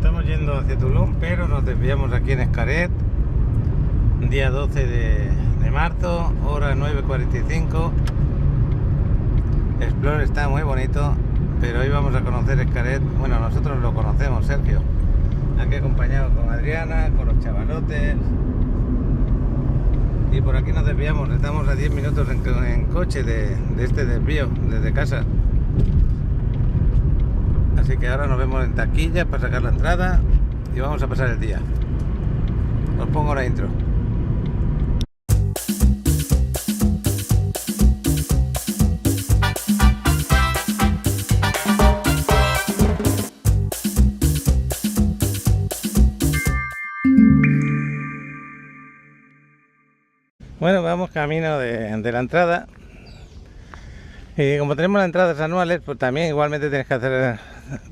Estamos yendo hacia Tulum, pero nos desviamos aquí en Xcaret, día 12 de marzo, hora 9:45. Explore está muy bonito, pero hoy vamos a conocer Xcaret. Bueno, nosotros lo conocemos, Sergio, aquí acompañado con Adriana, con los chavalotes. Y por aquí nos desviamos, estamos a 10 minutos en coche de este desvío, desde casa. Así que ahora nos vemos en taquilla para sacar la entrada y vamos a pasar el día. Os pongo la intro. Bueno, vamos camino de la entrada. Y como tenemos las entradas anuales, pues también igualmente tienes que hacer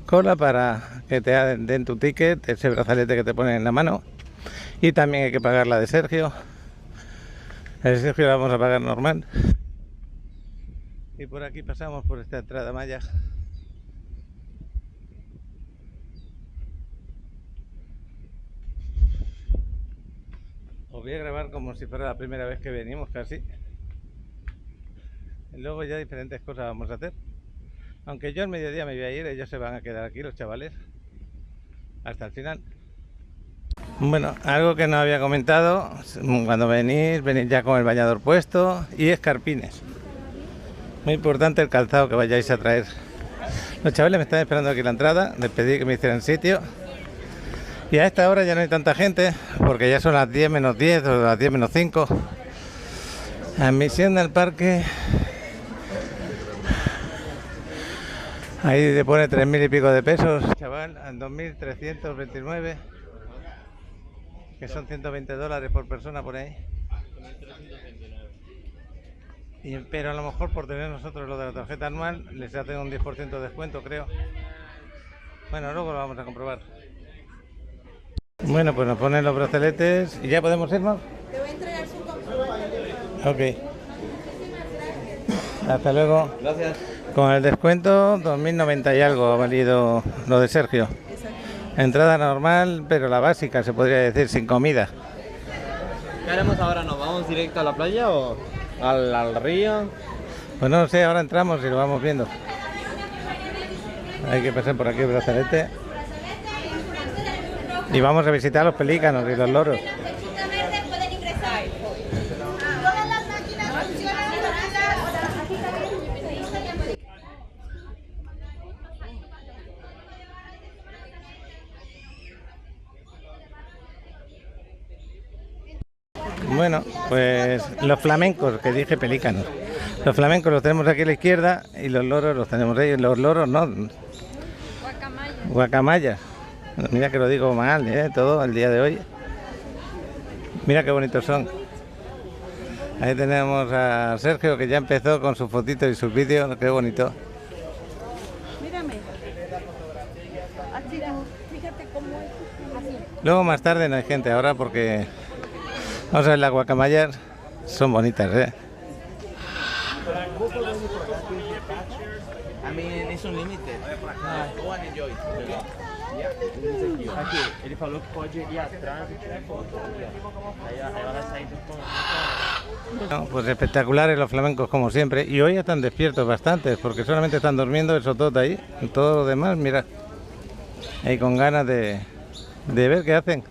cola para que te den tu ticket, ese brazalete que te ponen en la mano. Y también hay que pagar la de Sergio. El Sergio la vamos a pagar normal. Y por aquí pasamos por esta entrada maya. Os voy a grabar como si fuera la primera vez que venimos casi. Y luego ya diferentes cosas vamos a hacer. Aunque yo al mediodía me voy a ir, ellos se van a quedar aquí, los chavales, hasta el final. Bueno, algo que no había comentado, cuando venís ya con el bañador puesto y escarpines. Muy importante el calzado que vayáis a traer. Los chavales me están esperando aquí en la entrada, les pedí que me hicieran sitio. Y a esta hora ya no hay tanta gente, porque ya son las 10 menos 10 o las 10 menos 5. Admisión del parque. Ahí te pone 3.000 y pico de pesos, chaval, en 2.329, que son $120 por persona por ahí. Pero a lo mejor por tener nosotros lo de la tarjeta anual, les hacen un 10% de descuento, creo. Bueno, luego lo vamos a comprobar. Bueno, pues nos ponen los brazaletes y ya podemos irnos. Te voy a entregar su comprobante. Ok. Hasta luego. Gracias. Con el descuento, 2.090 y algo ha valido lo de Sergio. Entrada normal, pero la básica, se podría decir, sin comida. ¿Qué haremos ahora? ¿Nos vamos directo a la playa o al río? Pues no sé, ahora entramos y lo vamos viendo. Hay que pasar por aquí el brazalete. Y vamos a visitar los pelícanos y los loros. Bueno, pues los flamencos, que dije pelícanos. Los flamencos los tenemos aquí a la izquierda y los loros los tenemos ahí. Los loros no. Guacamayas. Mira que lo digo mal, todo el día de hoy. Mira qué bonitos son. Ahí tenemos a Sergio, que ya empezó con sus fotitos y sus vídeos. Qué bonito. Mírame. Así, fíjate cómo es. Así. Luego más tarde no hay gente ahora porque... Vamos a ver, las guacamayas son bonitas, I mean, it's unlimited. Go and enjoy. Aqui, ele falou que pode ir atrás e tirar foto. Aí ela vai sair do... No, pues espectaculares los flamencos como siempre. Y hoy están despiertos bastantes porque solamente están durmiendo esos dos de ahí. Todo lo demás, mira, ahí con ganas de ver qué hacen.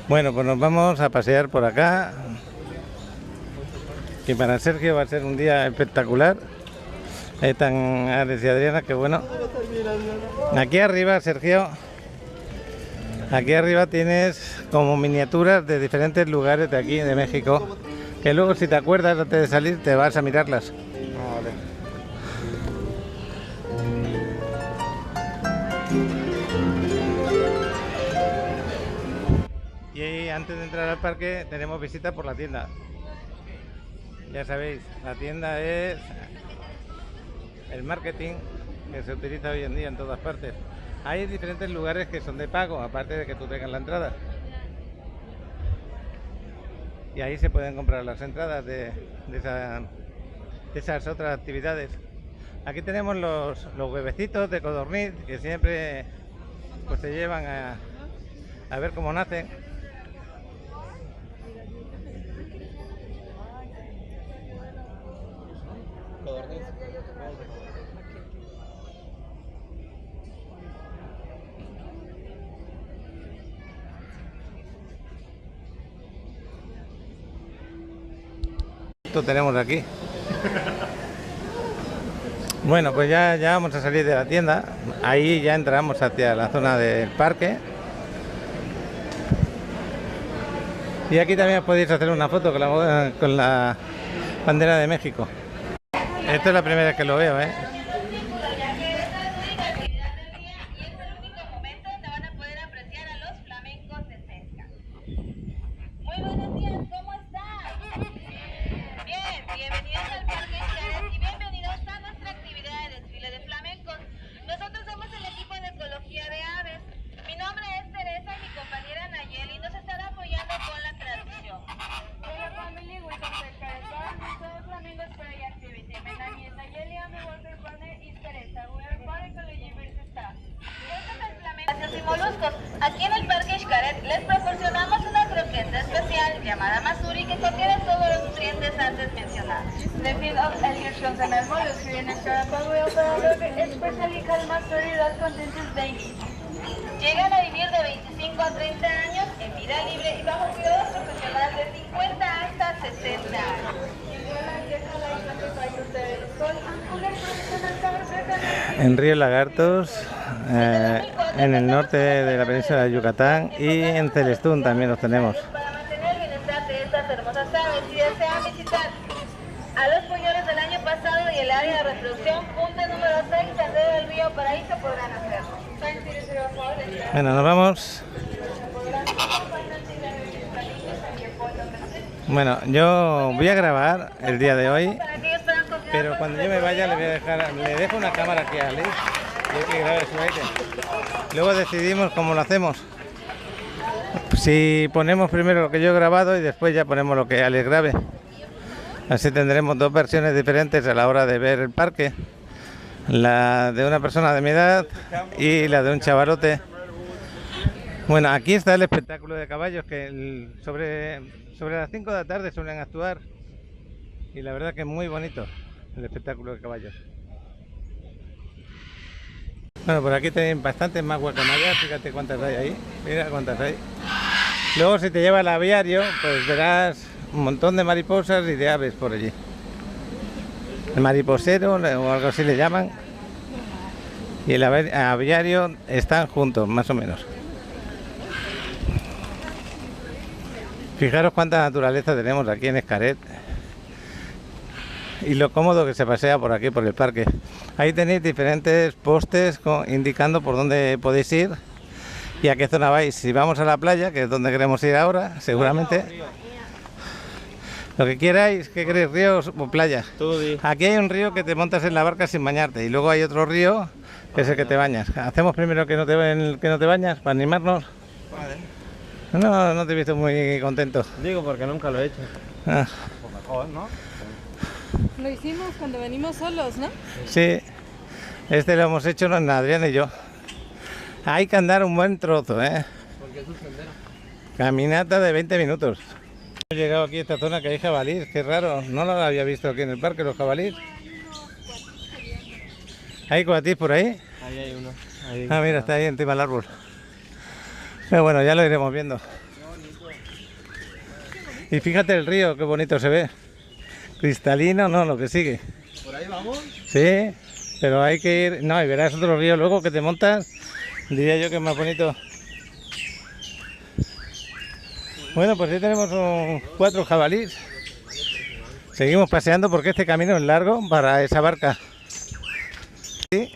Bueno, pues nos vamos a pasear por acá. Y para Sergio va a ser un día espectacular. Ahí están Alex y Adriana, que bueno. Aquí arriba, Sergio, aquí arriba tienes como miniaturas de diferentes lugares de aquí, de México, que luego si te acuerdas antes de salir te vas a mirarlas. Vale. Y ahí, antes de entrar al parque tenemos visita por la tienda. Ya sabéis, la tienda es el marketing que se utiliza hoy en día en todas partes. Hay diferentes lugares que son de pago, aparte de que tú tengas la entrada. Y ahí se pueden comprar las entradas de esas otras actividades. Aquí tenemos los huevecitos de codorniz, que siempre pues te llevan a ver cómo nacen. Esto tenemos aquí. Bueno, pues ya vamos a salir de la tienda. Ahí ya entramos hacia la zona del parque. Y aquí también podéis hacer una foto con la bandera de México. Esto es la primera vez que lo veo, ¿eh? Muy buenos días, ¿cómo están? Bien, bienvenidos al Parque Xcaret y bienvenidos a nuestra actividad de desfile de flamencos. Nosotros somos el equipo de ecología de aves. Mi nombre es Teresa y mi compañera Nayeli nos estará apoyando con la traducción. Hello family, welcome to Xcaret Park. So Flamingos Prairie Activity. My name is Nayeli and my water partner is Teresa. We are part ecology versus staff. Este es el flamenco y moluscos. Aquí en el Parque Xcaret les proporcionamos una croqueta especial llamada Masuri que contiene todos los nutrientes antes mencionados. The field of electrons and mollusks here in Xcaret Park we offer a look especially called Mastery that contains daily. Llegan a vivir de 25 a 30 años en vida libre y bajo cuidados profesionales de 50 hasta 60 años. En Río Lagartos, en el norte de la península de Yucatán y en Celestún también los tenemos. Para mantener el bienestar de estas hermosas aves, si desean visitar a los polluelos del año pasado y el área de reproducción, punto número 6, Sendero del Río Paraíso, podrán hacerlo. Bueno, nos vamos. Bueno, yo voy a grabar el día de hoy, pero cuando yo me vaya le dejo una cámara aquí a Alex y que grabe su aire. Luego decidimos cómo lo hacemos. Si ponemos primero lo que yo he grabado y después ya ponemos lo que Alex grabe. Así tendremos dos versiones diferentes a la hora de ver el parque. La de una persona de mi edad y la de un chavalote. Bueno, aquí está el espectáculo de caballos que sobre las 5 de la tarde suelen actuar. Y la verdad que es muy bonito el espectáculo de caballos. Bueno, por aquí tenéis bastantes más guacamayas, fíjate cuántas hay ahí, mira cuántas hay. Luego si te lleva al aviario, pues verás un montón de mariposas y de aves por allí. El mariposero o algo así le llaman. Y el aviario están juntos, más o menos. Fijaros cuánta naturaleza tenemos aquí en Xcaret. Y lo cómodo que se pasea por aquí, por el parque. Ahí tenéis diferentes postes indicando por dónde podéis ir y a qué zona vais. Si vamos a la playa, que es donde queremos ir ahora, seguramente. Lo que queráis, ¿qué queréis? ¿Ríos o playas? Aquí hay un río que te montas en la barca sin bañarte y luego hay otro río que es el que te bañas. Hacemos primero que no te bañas para animarnos. Vale. No te he visto muy contento. Digo porque nunca lo he hecho. Ah. Pues mejor, ¿no? Lo hicimos cuando venimos solos, ¿no? Sí, este lo hemos hecho Adrián y yo. Hay que andar un buen trozo, ¿eh? Porque es un sendero. Caminata de 20 minutos. He llegado aquí a esta zona que hay jabalíes, qué raro, no lo había visto aquí en el parque los jabalíes. ¿Hay coatís por ahí? Ahí hay uno. Ahí. Ah, mira, está ahí encima del árbol. Pero bueno, ya lo iremos viendo. Y fíjate el río, qué bonito se ve. Cristalino, no, lo que sigue. ¿Por ahí vamos? Sí, pero hay que ir... No, y verás otro río luego que te montas. Diría yo que es más bonito. Bueno, pues ahí tenemos 4 jabalíes. Seguimos paseando porque este camino es largo para esa barca. ¿Sí?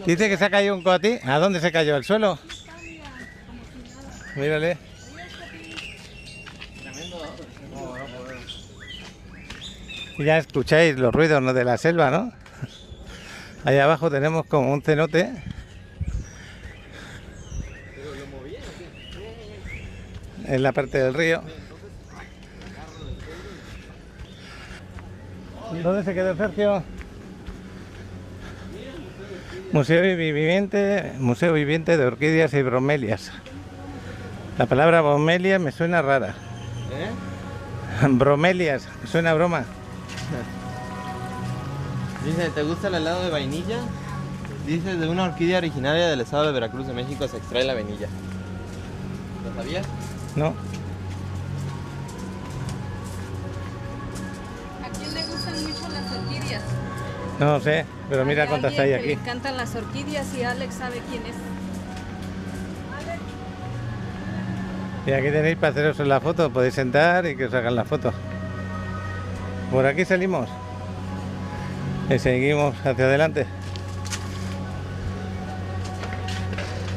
Dice que se ha caído un coatí. ¿A dónde se cayó? ¿Al suelo? Mírale. Y ya escucháis los ruidos, ¿no?, de la selva, ¿no? Allá abajo tenemos como un cenote. En la parte del río. ¿Dónde se quedó Sergio? Museo viviente de orquídeas y bromelias. La palabra bromelia me suena rara. Bromelias, suena a broma. Dice, ¿te gusta el helado de vainilla? Dice, de una orquídea originaria del estado de Veracruz, de México, se extrae la vainilla. ¿Lo sabías? No. ¿A quién le gustan mucho las orquídeas? No sé, pero mira Hay cuántas alguien hay que aquí. le encantan las orquídeas y Alex sabe quién es. Y aquí tenéis para haceros la foto, podéis sentar y que os hagan la foto. Por aquí salimos. Y seguimos hacia adelante.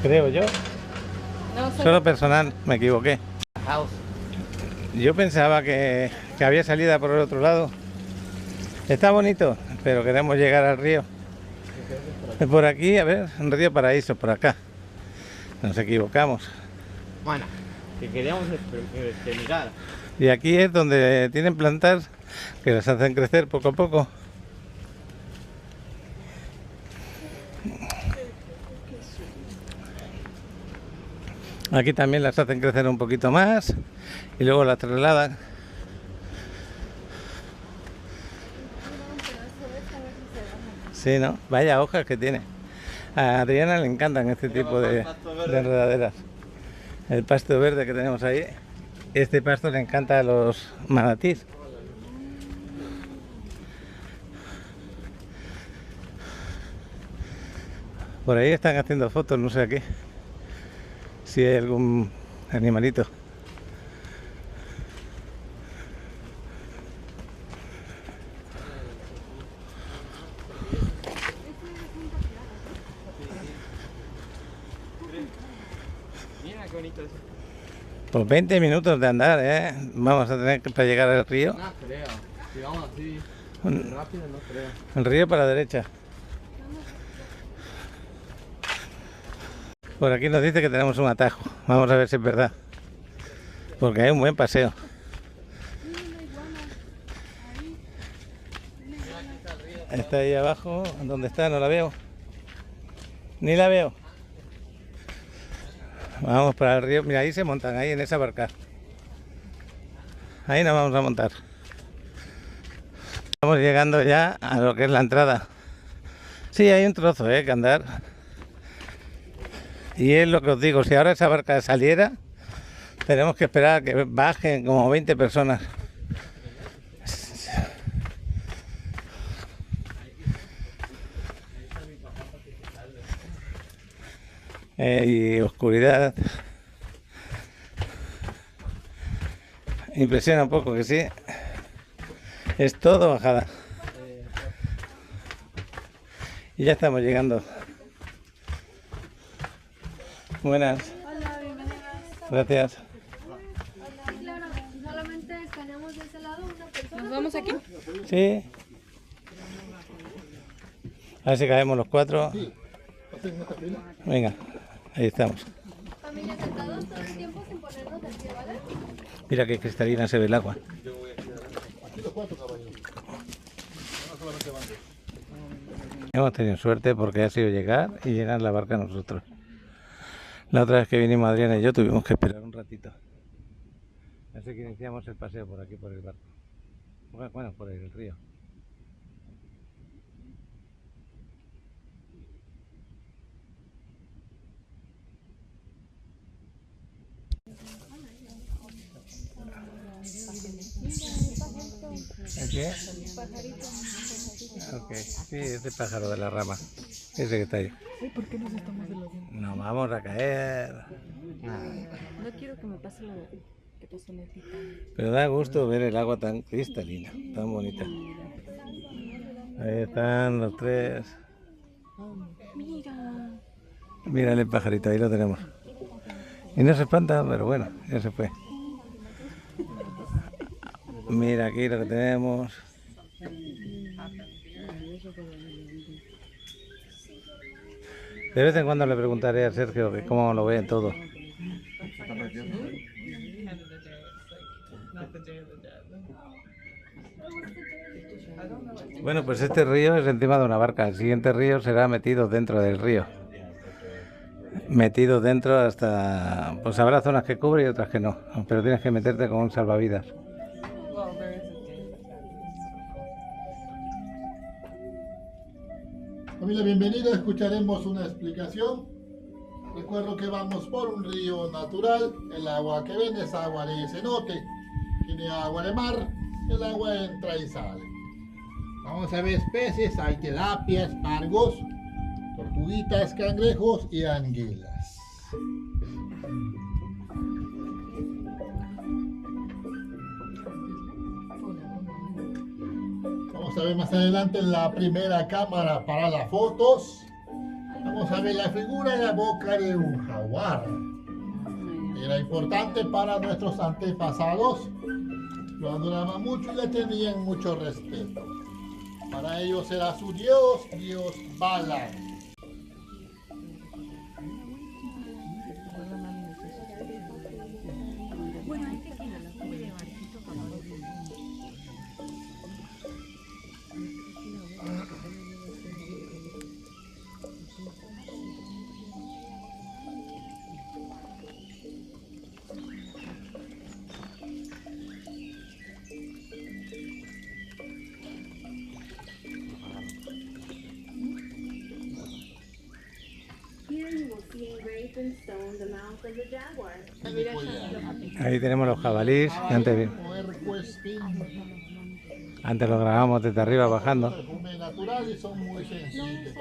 Creo yo. No, Solo personal, me equivoqué. House. Yo pensaba que había salida por el otro lado. Está bonito, pero queremos llegar al río. Por aquí, a ver, un río Paraíso, por acá. Nos equivocamos. Bueno, que queríamos mirar. Y aquí es donde tienen plantas que las hacen crecer poco a poco. Aquí también las hacen crecer un poquito más y luego las trasladan. Sí, ¿no? Vaya hojas que tiene. A Adriana le encantan este tipo de enredaderas. El pasto verde que tenemos ahí. Este pasto le encanta a los manatís. Por ahí están haciendo fotos, no sé aquí. Si hay algún animalito. Mira qué bonito eso. Pues 20 minutos de andar, ¿eh? Vamos a tener que para llegar al río. No creo. Si vamos así rápido, no creo. El río para la derecha. Por aquí nos dice que tenemos un atajo. Vamos a ver si es verdad. Porque hay un buen paseo. Está ahí abajo. ¿Dónde está? No la veo. Ni la veo. Vamos para el río. Mira, ahí se montan, ahí en esa barca. Ahí nos vamos a montar. Estamos llegando ya a lo que es la entrada. Sí, hay un trozo, que andar. Y es lo que os digo, si ahora esa barca saliera, tenemos que esperar a que bajen como 20 personas. Y oscuridad. Impresiona un poco que sí. Es todo bajada. Y ya estamos llegando. Buenas. Hola, bienvenidas. Gracias. Claro, solamente escaneamos de ese lado una persona. Nos vamos aquí. Sí. A ver si caemos los 4. Venga, ahí estamos. Familia, sentados todo el tiempo sin ponernos de pie, ¿vale? Mira qué cristalina se ve el agua. Hemos tenido suerte porque ha sido llegar y llenar la barca nosotros. La otra vez que vinimos Adriana y yo tuvimos que esperar un ratito. Así que iniciamos el paseo por aquí, por el barco. Bueno, por el río. ¿El qué? Ok, sí, ese pájaro de la rama. Ese que está ahí. ¿Por qué nos estamos delante? No vamos a caer. No quiero que me pase lo que pasó en el Titanic. Pero da gusto ver el agua tan cristalina, tan bonita. Ahí están los 3. Mira. Mírale el pajarito, ahí lo tenemos. Y no se espanta, pero bueno, ya se fue. Mira aquí lo que tenemos. De vez en cuando le preguntaré a Sergio que cómo lo ve todo. Bueno, pues este río es encima de una barca. El siguiente río será metido dentro del río. Metido dentro hasta... Pues habrá zonas que cubre y otras que no. Pero tienes que meterte con un salvavidas. Familia, bienvenidos. Escucharemos una explicación. Recuerdo que vamos por un río natural. El agua que ven es agua de cenote. Tiene agua de mar. El agua entra y sale. Vamos a ver especies. Hay tilapia, espargos, tortuguitas, cangrejos y anguilas. Vamos a ver más adelante la primera cámara para las fotos. Vamos a ver la figura de la boca de un jaguar. Era importante para nuestros antepasados. Lo adoraban mucho y le tenían mucho respeto. Para ellos era su dios, Dios Bala. Here you will see engraved in stone the mouth of the jaguar. Ahí tenemos los jabalíes. Que antes lo grabamos desde arriba bajando. Perfume natural y son muy sensibles.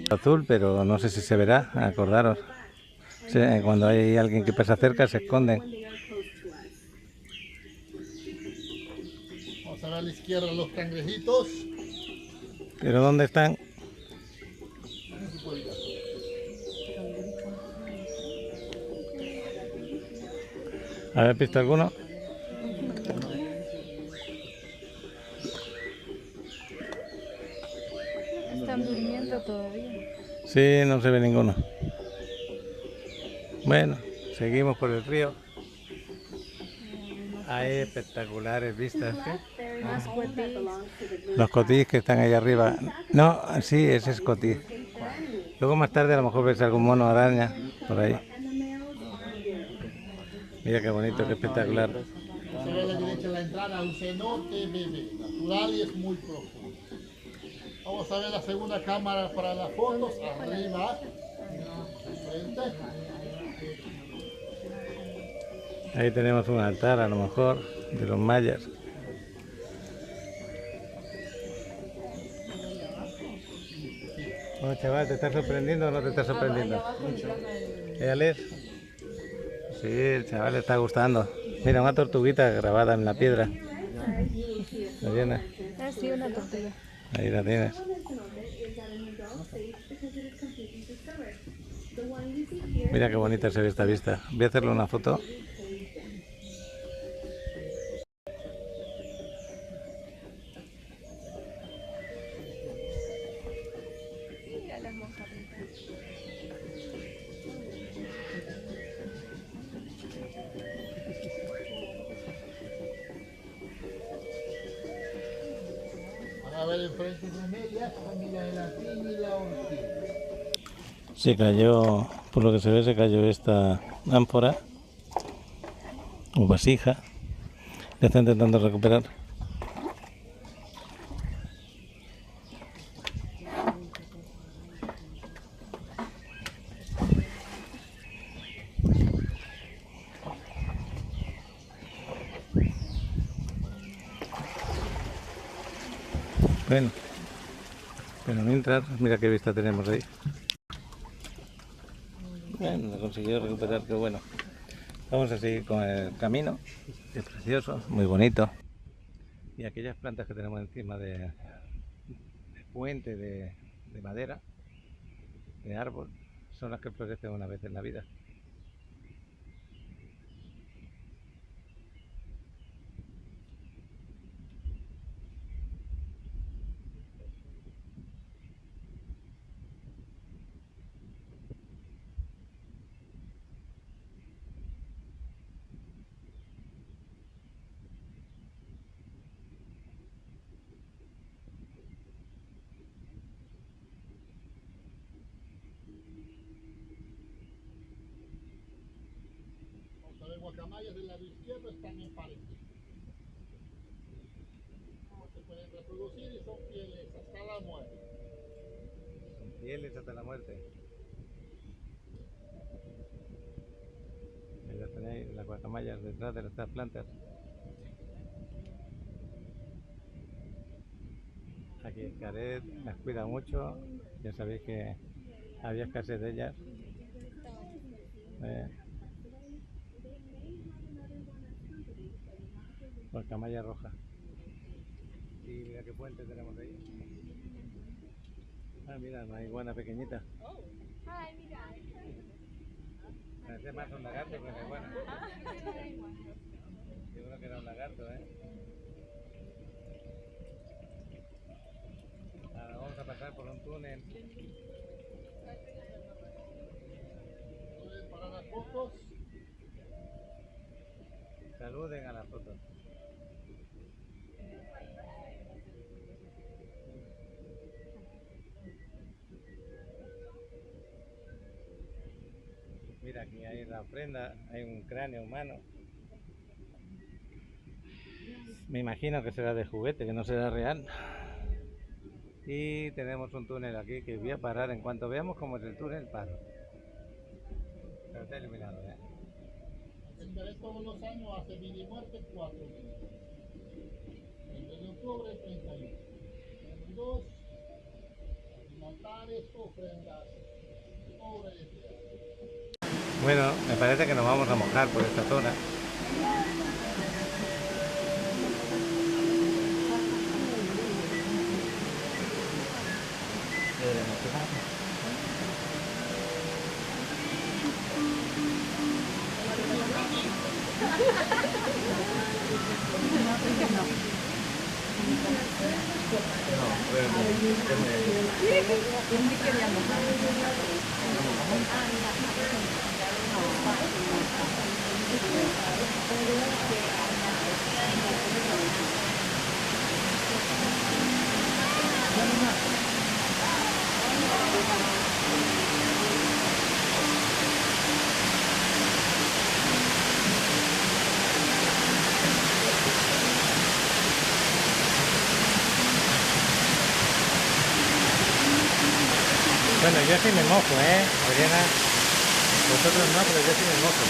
Azul, pero no sé si se verá, acordaros. Sí, cuando hay alguien que pasa cerca se esconden. Vamos a ver a la izquierda los cangrejitos. ¿Pero dónde están? ¿Habéis visto alguno? Están durmiendo todavía. Sí, no se ve ninguno. Bueno, seguimos por el río. Hay espectaculares vistas. Más cohetes. Los cotis que están ahí arriba. No, sí, ese es cotí. Luego más tarde a lo mejor ves algún mono araña por ahí. Mira qué bonito, qué espectacular. Vamos a ver a la derecha la entrada a un cenote bebé, natural y es muy profundo. Vamos a ver la segunda cámara para las fotos, arriba, frente. Ahí tenemos un altar a lo mejor de los mayas. Bueno, chaval, ¿te estás sorprendiendo o no te estás sorprendiendo? Alex? Sí, el chaval le está gustando. Mira, una tortuguita grabada en la piedra. ¿La tienes? Ah, sí, una tortuga. Ahí la tienes. Mira qué bonita se ve esta vista. Voy a hacerle una foto. Mira las mojarritas. A ver enfrente de ellas, familia de la piña y la orquídea. Se cayó, por lo que se ve, se cayó esta ánfora o vasija. La está intentando recuperar. Bueno, pero mientras, mira qué vista tenemos ahí. Bueno, lo consiguió recuperar, qué bueno. Vamos a seguir con el camino, es precioso, muy bonito. Y aquellas plantas que tenemos encima de puente de madera, de árbol, son las que florecen una vez en la vida. lado izquierdo están en pareja. Se pueden reproducir y son fieles hasta la muerte. Fieles hasta la muerte. Ahí las tenéis, las guacamayas detrás de estas plantas. Aquí Caret las cuida mucho, ya sabéis que había escasez de ellas. Guacamaya roja. Y mira qué puente tenemos ahí. Ah, mira, una iguana pequeñita. Parece más un lagarto que una iguana. Yo creo que era un lagarto, Ahora vamos a pasar por un túnel. Para las fotos. Saluden a las fotos. Mira, aquí hay la ofrenda, hay un cráneo humano. Me imagino que será de juguete, que no será real. Y tenemos un túnel aquí que voy a parar en cuanto veamos cómo es el túnel, paro. Pero está iluminado, Estaré todos los años hace mini muerte 4 minutos. El 2 de octubre 31. 2. Altares, ofrendas, sobre este año. Bueno, me parece que nos vamos a mojar por esta zona. Bueno, yo sí me mojo, Adriana. Vosotros no, pero yo sí me mojo.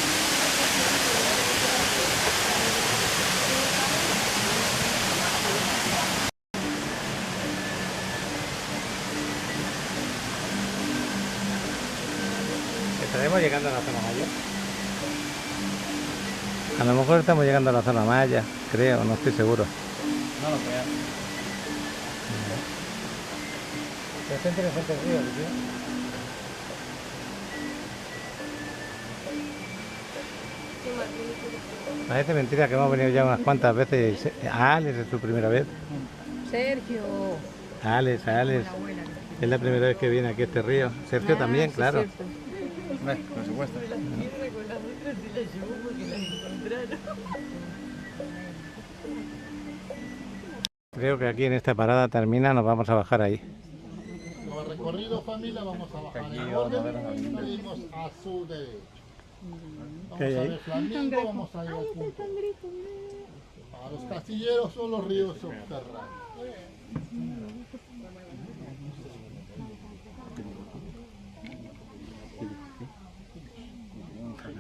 ¿Estaremos llegando a la zona maya? A lo mejor estamos llegando a la zona maya, creo, no estoy seguro. No lo creas. Está interesante el río, tío. Parece mentira que hemos venido ya unas cuantas veces. Alex es su primera vez. Sergio. Alex. Es la primera vez que viene aquí a este río. Sergio también, sí, claro. cierto. Por supuesto. Creo que aquí en esta parada termina, nos vamos a bajar ahí. Como recorrido familia vamos a bajar Aquí en vamos a ver orden la y familia. salimos a su derecho. Vamos ¿Qué hay a ahí? ver Flamingo, vamos a ir al punto. A los castilleros son los ríos subterráneos.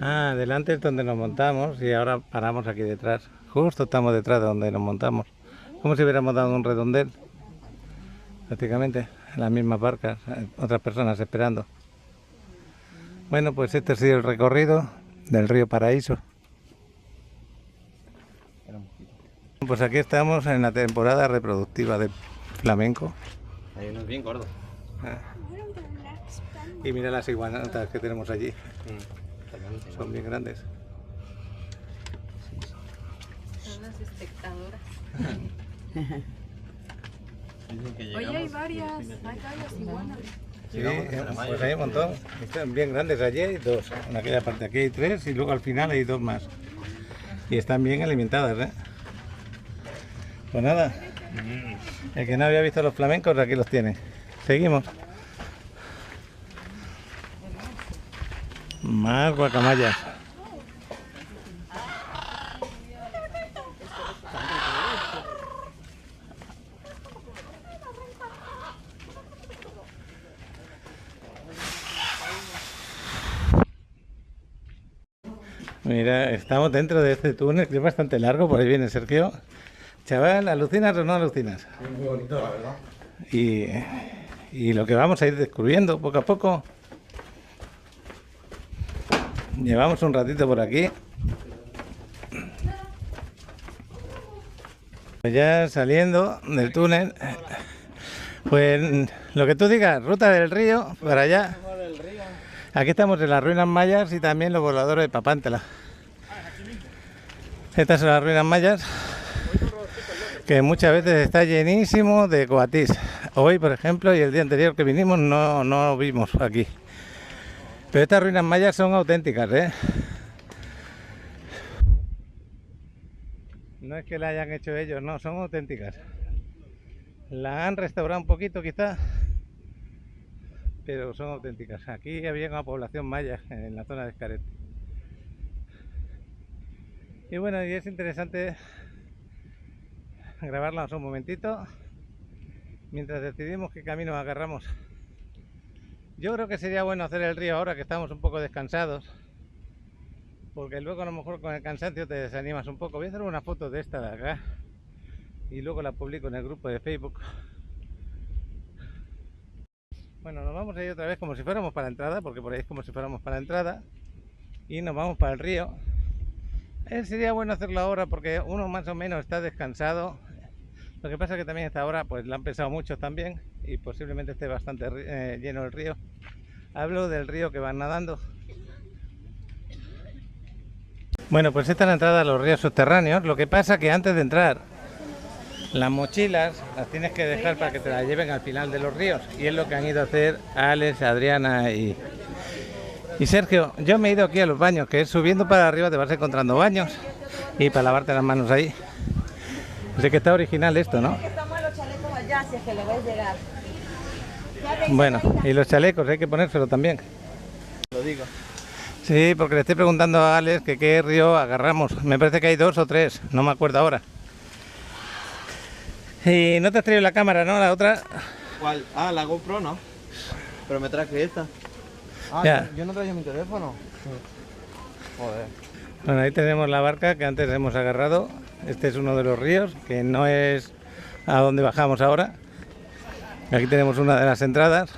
Ah, adelante es donde nos montamos y ahora paramos aquí detrás. Justo estamos detrás de donde nos montamos. Como si hubiéramos dado un redondel. Prácticamente, en las mismas barcas, otras personas esperando. Bueno, pues este ha sido el recorrido del río Paraíso. Pues aquí estamos en la temporada reproductiva del flamenco. Hay unos bien gordos. Y mira las iguanatas que tenemos allí. Son bien grandes. Son las espectadoras. Dicen que Oye, hay llegamos. varias iguanas. Sí, pues hay un montón. Están bien grandes. Allí hay dos. En aquella parte aquí hay tres y luego al final hay dos más. Y están bien alimentadas, Pues nada. El que no había visto los flamencos, aquí los tiene. Seguimos. Más guacamayas. Mira, estamos dentro de este túnel que es bastante largo, por ahí viene Sergio. Chaval, ¿alucinas o no alucinas? Muy bonito, la verdad. Y lo que vamos a ir descubriendo poco a poco. Llevamos un ratito por aquí. Ya saliendo del túnel, pues lo que tú digas, ruta del río, para allá. Aquí estamos en las ruinas mayas y también los voladores de Papantla. Estas son las ruinas mayas, que muchas veces está llenísimo de coatís. Hoy, por ejemplo, y el día anterior que vinimos no vimos aquí. Pero estas ruinas mayas son auténticas, ¿eh? No es que la hayan hecho ellos, no, son auténticas. La han restaurado un poquito quizá, pero son auténticas. Aquí había una población maya en la zona de Xcaret. Y bueno, y es interesante grabarlas un momentito mientras decidimos qué camino agarramos. Yo creo que sería bueno hacer el río ahora que estamos un poco descansados, porque luego a lo mejor con el cansancio te desanimas un poco. Voy a hacer una foto de esta de acá y luego la publico en el grupo de Facebook. Bueno, nos vamos a ir otra vez como si fuéramos para la entrada, porque por ahí es como si fuéramos para la entrada, y nos vamos para el río. Sería bueno hacerlo ahora porque uno más o menos está descansado. Lo que pasa es que también esta hora pues la han pesado mucho también y posiblemente esté bastante lleno el río. Hablo del río que van nadando. Bueno, pues esta es la entrada a los ríos subterráneos. Lo que pasa que antes de entrar, las mochilas las tienes que dejar para que te las lleven al final de los ríos. Y es lo que han ido a hacer Alex, Adriana y Sergio. Yo me he ido aquí a los baños, que es subiendo para arriba te vas encontrando baños. Y para lavarte las manos ahí. Así que está original esto, ¿no? Bueno, y los chalecos hay que ponérselo también. Lo digo. Sí, porque le estoy preguntando a Alex que qué río agarramos. Me parece que hay 2 o 3, no me acuerdo ahora. Y no te has traído la cámara, ¿no? La otra. ¿Cuál? Ah, la GoPro no. Pero me traje esta. Ah, ya. Yo no traía mi teléfono. Joder. Bueno, ahí tenemos la barca que antes hemos agarrado. Este es uno de los ríos, que no es a donde bajamos ahora. Aquí tenemos una de las entradas.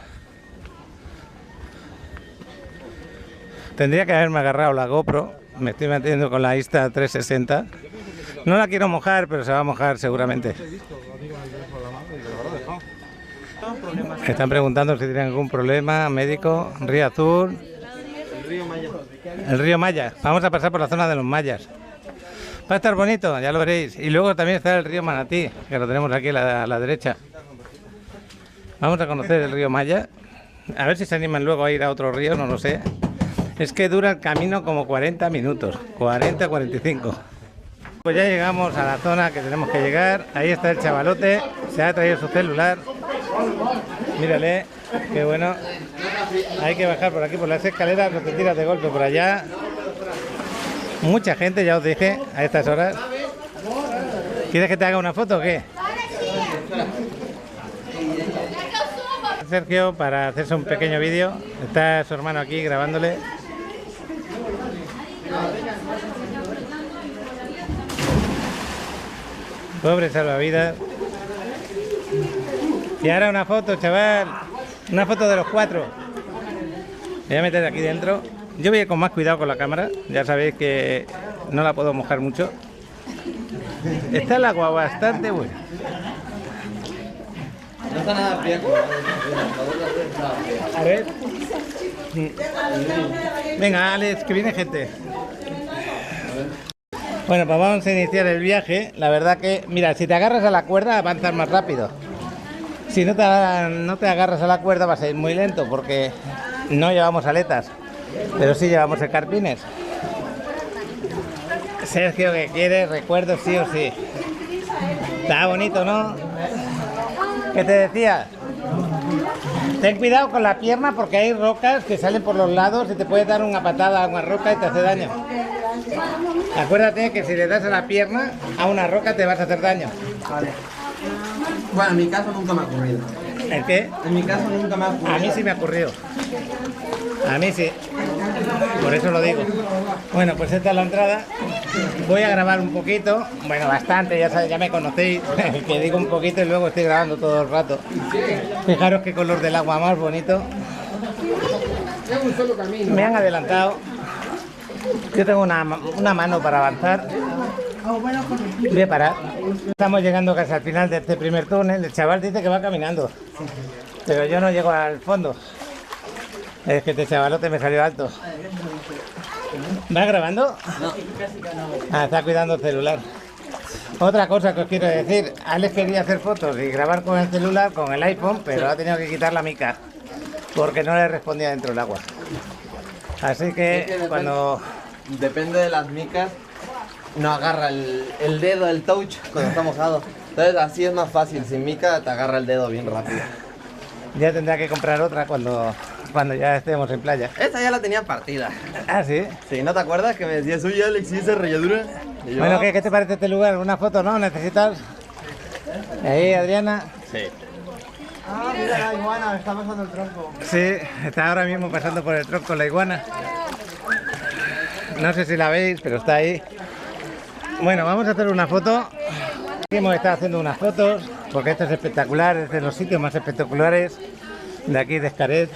Tendría que haberme agarrado la GoPro. Me estoy metiendo con la Insta360. No la quiero mojar, pero se va a mojar seguramente. Están preguntando si tienen algún problema médico. Río Azul. El río Maya. El río Maya. Vamos a pasar por la zona de los mayas. Va a estar bonito, ya lo veréis. Y luego también está el río Manatí, que lo tenemos aquí a la derecha. Vamos a conocer el río Maya. A ver si se animan luego a ir a otro río, no lo sé. Es que dura el camino como 40 minutos. 40-45. Pues ya llegamos a la zona que tenemos que llegar. Ahí está el chavalote. Se ha traído su celular. Mírale, qué bueno. Hay que bajar por aquí, por las escaleras, no te tiras de golpe por allá. Mucha gente, ya os dije, a estas horas. ¿Quieres que te haga una foto o qué? Sergio, para hacerse un pequeño vídeo. Está su hermano aquí grabándole. Pobre salvavidas. Y ahora una foto, chaval. Una foto de los 4. Me voy a meter aquí dentro. Yo voy a ir con más cuidado con la cámara. Ya sabéis que no la puedo mojar mucho. Está el agua bastante buena. No está nada fría. A ver. Venga, Alex, que viene gente. Bueno, pues vamos a iniciar el viaje. La verdad que, mira, si te agarras a la cuerda avanzas más rápido. Si no te agarras a la cuerda vas a ir muy lento porque no llevamos aletas, pero sí llevamos escarpines. Sergio, que quiere recuerdos sí o sí. Está bonito, ¿no? ¿Qué te decía? Ten cuidado con la pierna porque hay rocas que salen por los lados y te puede dar una patada a una roca y te hace daño. Acuérdate que si le das a la pierna a una roca te vas a hacer daño. Vale. Bueno, en mi caso nunca me ha ocurrido. ¿El qué? En mi caso nunca me ha ocurrido. A mí sí me ha ocurrido. A mí sí. Por eso lo digo. Bueno, pues esta es la entrada. Voy a grabar un poquito, bueno, bastante, ya me conocéis, que digo un poquito y luego estoy grabando todo el rato. Fijaros qué color del agua más bonito. Me han adelantado. Yo tengo una mano para avanzar. Voy a parar. Estamos llegando casi al final de este primer túnel. El chaval dice que va caminando, pero yo no llego al fondo. Es que este chavalote me salió alto. ¿Vas grabando? No. Ah, está cuidando el celular. Otra cosa que os quiero decir, Alex quería hacer fotos y grabar con el celular, con el iPhone, pero ha tenido que quitar la mica porque no le respondía dentro del agua. Así que cuando... Depende de las micas, no agarra el dedo, el touch, cuando está mojado. Entonces así es más fácil, sin mica te agarra el dedo bien rápido. Ya tendrá que comprar otra cuando ya estemos en playa. Esta ya la tenía partida. Ah, ¿sí? Sí, ¿no te acuerdas que me decías, oye Alex, ¿y esa ralladura? Y yo, Bueno, ¿qué te parece este lugar? ¿Una foto, no? ¿Necesitas? Ahí, Adriana. Sí. Ah, mira la iguana, está pasando el tronco. Sí, está ahora mismo pasando por el tronco la iguana. No sé si la veis, pero está ahí. Bueno, vamos a hacer una foto. Hemos estado haciendo unas fotos, porque esto es espectacular, es de los sitios más espectaculares de aquí de Xcaret.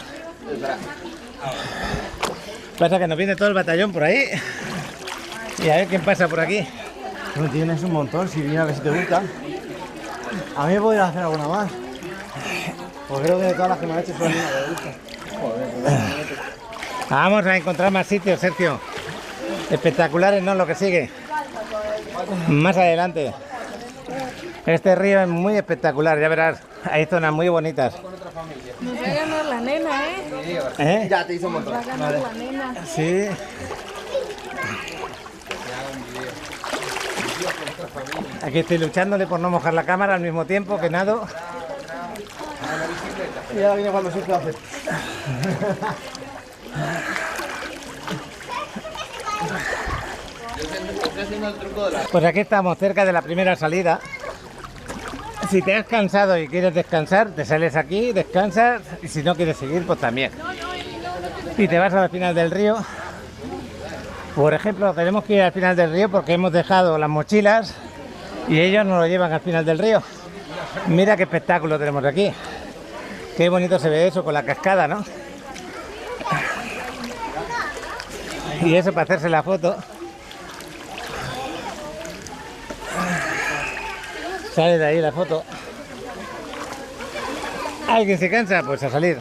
Pasa que nos viene todo el batallón por ahí. Y a ver quién pasa por aquí. No tienes un montón, si viene a ver si te gusta. A mí me podrías hacer alguna más. Pues creo que de todas las que me ha hecho son niñas que me gusta. Vamos a encontrar más sitios, Sergio. Espectaculares, no lo que sigue. Más adelante. Este río es muy espectacular, ya verás. Hay zonas muy bonitas. Nos va a ganar la nena, ¿eh? Ya te hizo un montón. Va a ganar la nena. Sí. Aquí estoy luchándole por no mojar la cámara al mismo tiempo que nado. Y ahora viene cuando se hace. Pues aquí estamos cerca de la primera salida. Si te has cansado y quieres descansar, te sales aquí, descansas, y si no quieres seguir, pues también. Y te vas al final del río. Por ejemplo, tenemos que ir al final del río porque hemos dejado las mochilas y ellos nos lo llevan al final del río. Mira qué espectáculo tenemos aquí. Qué bonito se ve eso con la cascada, ¿no? Y eso para hacerse la foto. Sale de ahí la foto. ¿Alguien se cansa? Pues a salir.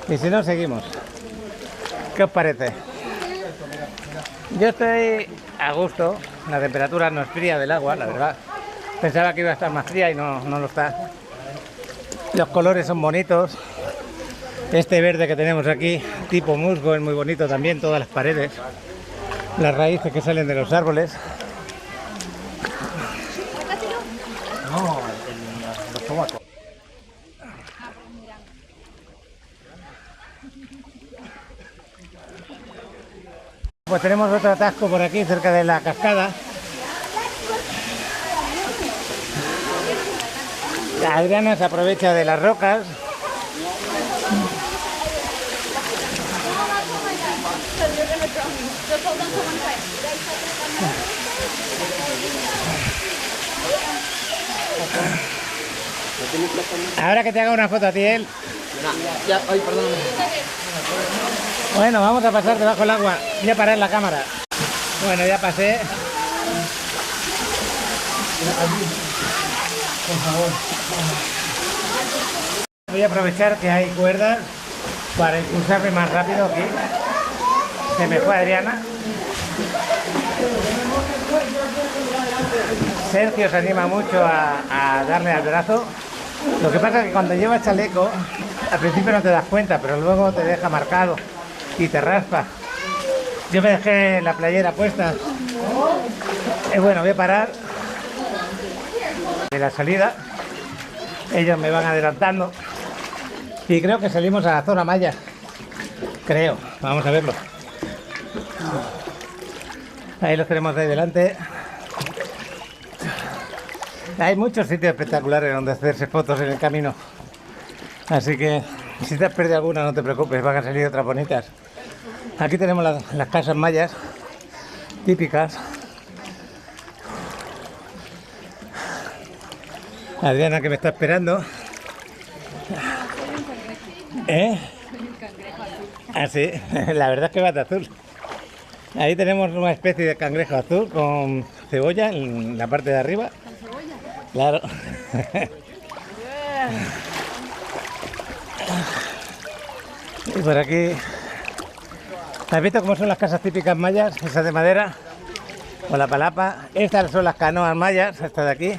Y si no, seguimos. ¿Qué os parece? Yo estoy a gusto. La temperatura no es fría del agua, la verdad. Pensaba que iba a estar más fría y no lo está. Los colores son bonitos. Este verde que tenemos aquí, tipo musgo, es muy bonito también. Todas las paredes. Las raíces que salen de los árboles. Los tomacos. Pues tenemos otro atasco por aquí cerca de la cascada. Adriana se aprovecha de las rocas. Ahora que te haga una foto a ti, él. Ya, ay, perdón. Bueno, vamos a pasar debajo del agua. Voy a parar la cámara. Bueno, ya pasé. Por favor. Voy a aprovechar que hay cuerdas para impulsarme más rápido aquí. Se me fue Adriana. Sergio se anima mucho a darle al brazo. Lo que pasa es que cuando llevas chaleco, al principio no te das cuenta, pero luego te deja marcado y te raspa. Yo me dejé la playera puesta. Y bueno, voy a parar de la salida. Ellos me van adelantando. Y creo que salimos a la zona maya. Creo. Vamos a verlo. Ahí los tenemos de ahí delante. Hay muchos sitios espectaculares donde hacerse fotos en el camino. Así que si te has perdido alguna, no te preocupes, van a salir otras bonitas. Aquí tenemos las casas mayas típicas. Adriana que me está esperando. ¿Eh? Ah, sí, la verdad es que va de azul. Ahí tenemos una especie de cangrejo azul con cebolla en la parte de arriba. ¿Con cebolla? Claro. Y por aquí, ¿has visto cómo son las casas típicas mayas? Esas de madera, con la palapa. Estas son las canoas mayas, esta de aquí.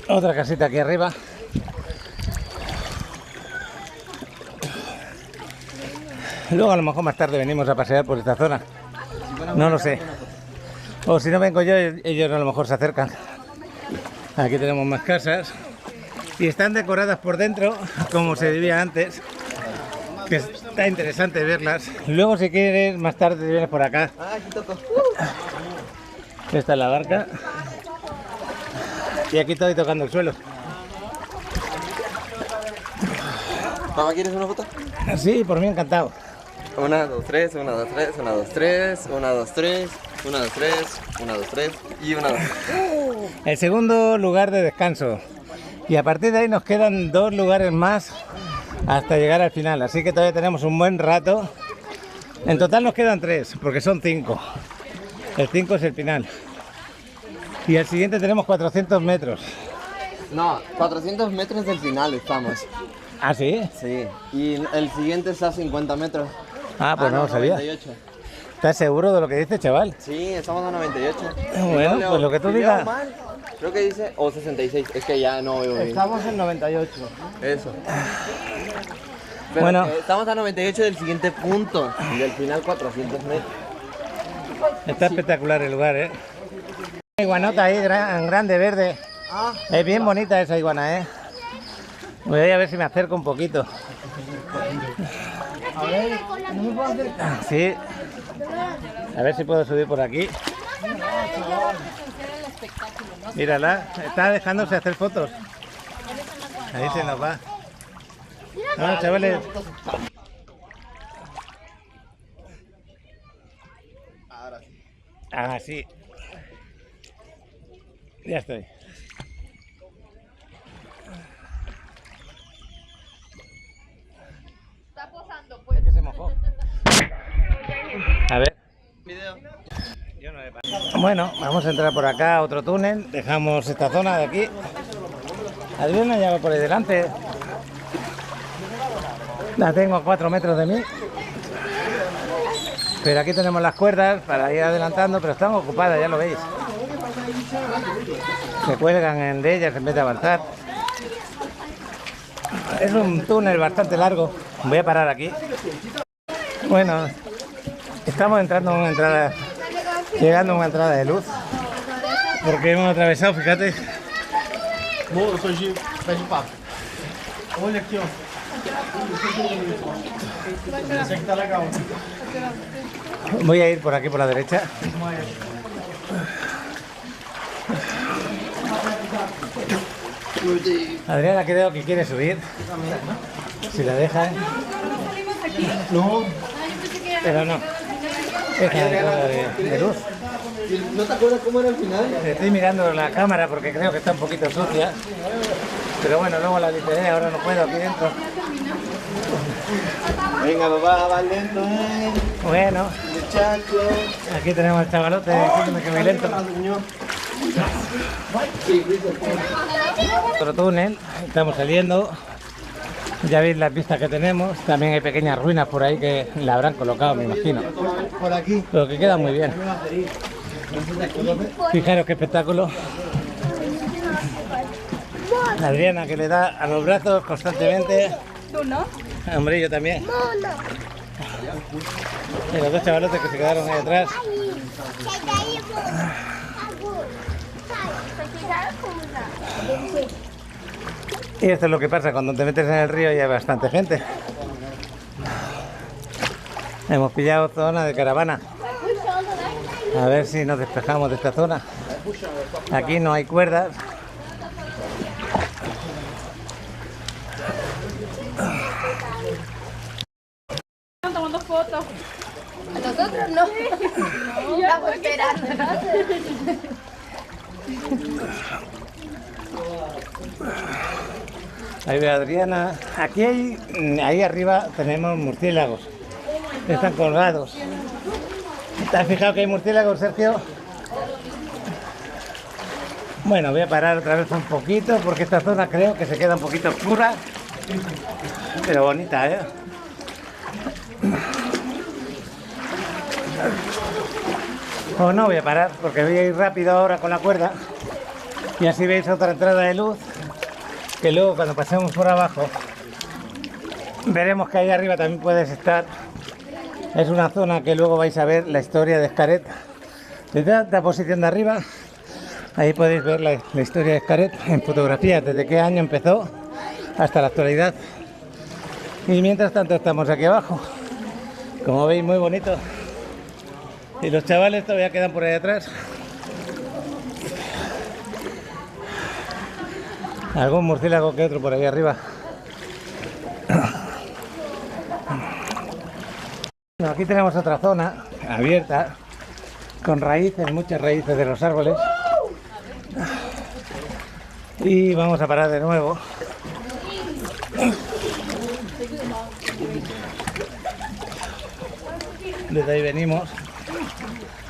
Otra casita aquí arriba. Luego a lo mejor más tarde venimos a pasear por esta zona. No lo sé. O si no vengo yo, ellos a lo mejor se acercan. Aquí tenemos más casas. Y están decoradas por dentro, como se vivía antes. Que está interesante verlas. Luego si quieres, más tarde te vienes por acá. Esta es la barca. Y aquí estoy tocando el suelo. Papá, ¿quieres una foto? Sí, por mí encantado. 1, 2, 3, 1, 2, 3, 1, 2, 3, 1, 2, 3, 1, 2, 3, 1, 2, 3 y 1, 2. El segundo lugar de descanso. Y a partir de ahí nos quedan 2 lugares más hasta llegar al final. Así que todavía tenemos un buen rato. En total nos quedan 3, porque son 5. El 5 es el final. Y el siguiente tenemos 400 metros. No, 400 metros del final estamos. ¿Ah, sí? Sí. Y el siguiente está a 50 metros. Ah, pues no lo sabía. 98. ¿Estás seguro de lo que dice, chaval? Sí, estamos a 98. Bueno, pues lo que tú digas. Creo que dice, o 66, es que ya no veo bien. Estamos en 98. Eso. Pero Bueno. estamos a 98 del siguiente punto. Y del final 400 metros. Está espectacular el lugar, ¿eh? Una iguanota ahí, grande, verde. Es bien bonita esa iguana, ¿eh? Voy a ver si me acerco un poquito. A ver, ¿no me puedo hacer? Sí. A ver si puedo subir por aquí. Mírala, está dejándose hacer fotos. Ahí se nos va. Bueno, chavales. Ah, sí. Ya estoy. Está posando, pues. Es que se mojó. A ver. Bueno, vamos a entrar por acá a otro túnel. Dejamos esta zona de aquí. Adriana ya va por ahí delante. La tengo a 4 metros de mí. Pero aquí tenemos las cuerdas para ir adelantando, pero están ocupadas, ya lo veis. Se cuelgan de ellas en vez de avanzar. Es un túnel bastante largo. Voy a parar aquí. Bueno, estamos entrando en una entrada, llegando a una entrada de luz. Porque hemos atravesado, fíjate. Boa, eu sou de pé de papo. Olha aqui, ó. Esse aqui tá legal. Voy a ir por aquí, por la derecha. Adriana creo que quiere subir. Si la dejan. No, Pero no. Esta entrada de luz. ¿No te acuerdas cómo era el final? Estoy mirando la cámara porque creo que está un poquito sucia. Pero bueno, luego la limpiaré, ahora no puedo aquí dentro. Venga, papá, va lento, Bueno, muchacho. aquí tenemos al chavalote diciéndome que voy lento. Otro túnel, estamos saliendo. Ya veis las vistas que tenemos. También hay pequeñas ruinas por ahí que la habrán colocado, me imagino. por aquí. Pero que queda muy bien. Fijaros qué espectáculo. Adriana que le da a los brazos constantemente. ¿Tú no? Hombre, yo también. Y los 2 chavalotes que se quedaron ahí atrás. Y esto es lo que pasa cuando te metes en el río y hay bastante gente. Hemos pillado zona de caravana. A ver si nos despejamos de esta zona. Aquí no hay cuerdas. Están tomando fotos. foto. A nosotros no. Estamos esperando. Ahí ve Adriana. Aquí ahí arriba tenemos murciélagos. Están colgados. ¿Te has fijado que hay murciélagos, Sergio? Bueno, voy a parar otra vez un poquito porque esta zona creo que se queda un poquito oscura. Pero bonita, ¿eh? Pues no voy a parar porque voy a ir rápido ahora con la cuerda. Y así veis otra entrada de luz. Que luego cuando pasemos por abajo veremos que ahí arriba también puedes estar. Es una zona que luego vais a ver la historia de Xcaret. Desde esta posición de arriba, ahí podéis ver la historia de Xcaret en fotografías, desde qué año empezó hasta la actualidad. Y mientras tanto estamos aquí abajo. Como veis, muy bonito. Y los chavales todavía quedan por ahí atrás. Algún murciélago que otro por ahí arriba. Bueno, aquí tenemos otra zona abierta con raíces, muchas raíces de los árboles. Y vamos a parar de nuevo. Desde ahí venimos.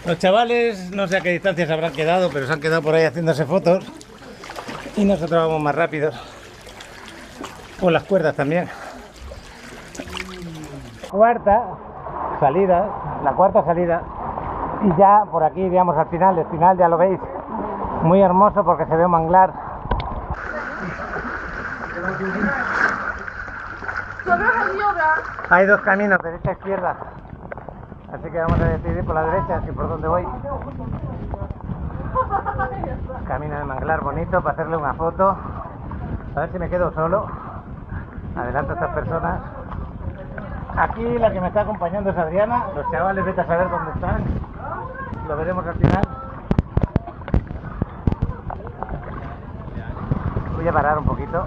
Los chavales no sé a qué distancia se habrán quedado, pero se han quedado por ahí haciéndose fotos. Y nosotros vamos más rápidos. Con las cuerdas también. Cuarta salida, la cuarta salida. Y ya por aquí, digamos, al final, el final ya lo veis. Muy hermoso porque se ve un manglar. Hay dos caminos, derecha e izquierda. Así que vamos a decidir por la derecha, así por donde voy. Camino de manglar bonito para hacerle una foto. A ver si me quedo solo. Adelanto a estas personas. Aquí la que me está acompañando es Adriana. Los chavales, vete a saber dónde están. Lo veremos al final. Voy a parar un poquito.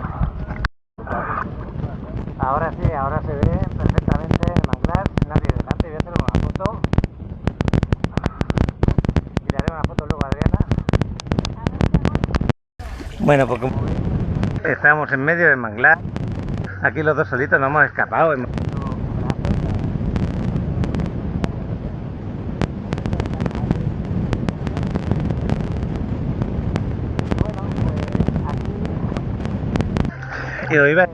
Ahora sí, ahora se ve perfectamente el manglar. Nadie delante. Voy a hacer una foto. Y le haré una foto luego a Adriana. Bueno, pues como estamos en medio del manglar, aquí los dos solitos nos hemos escapado. Y hoy va.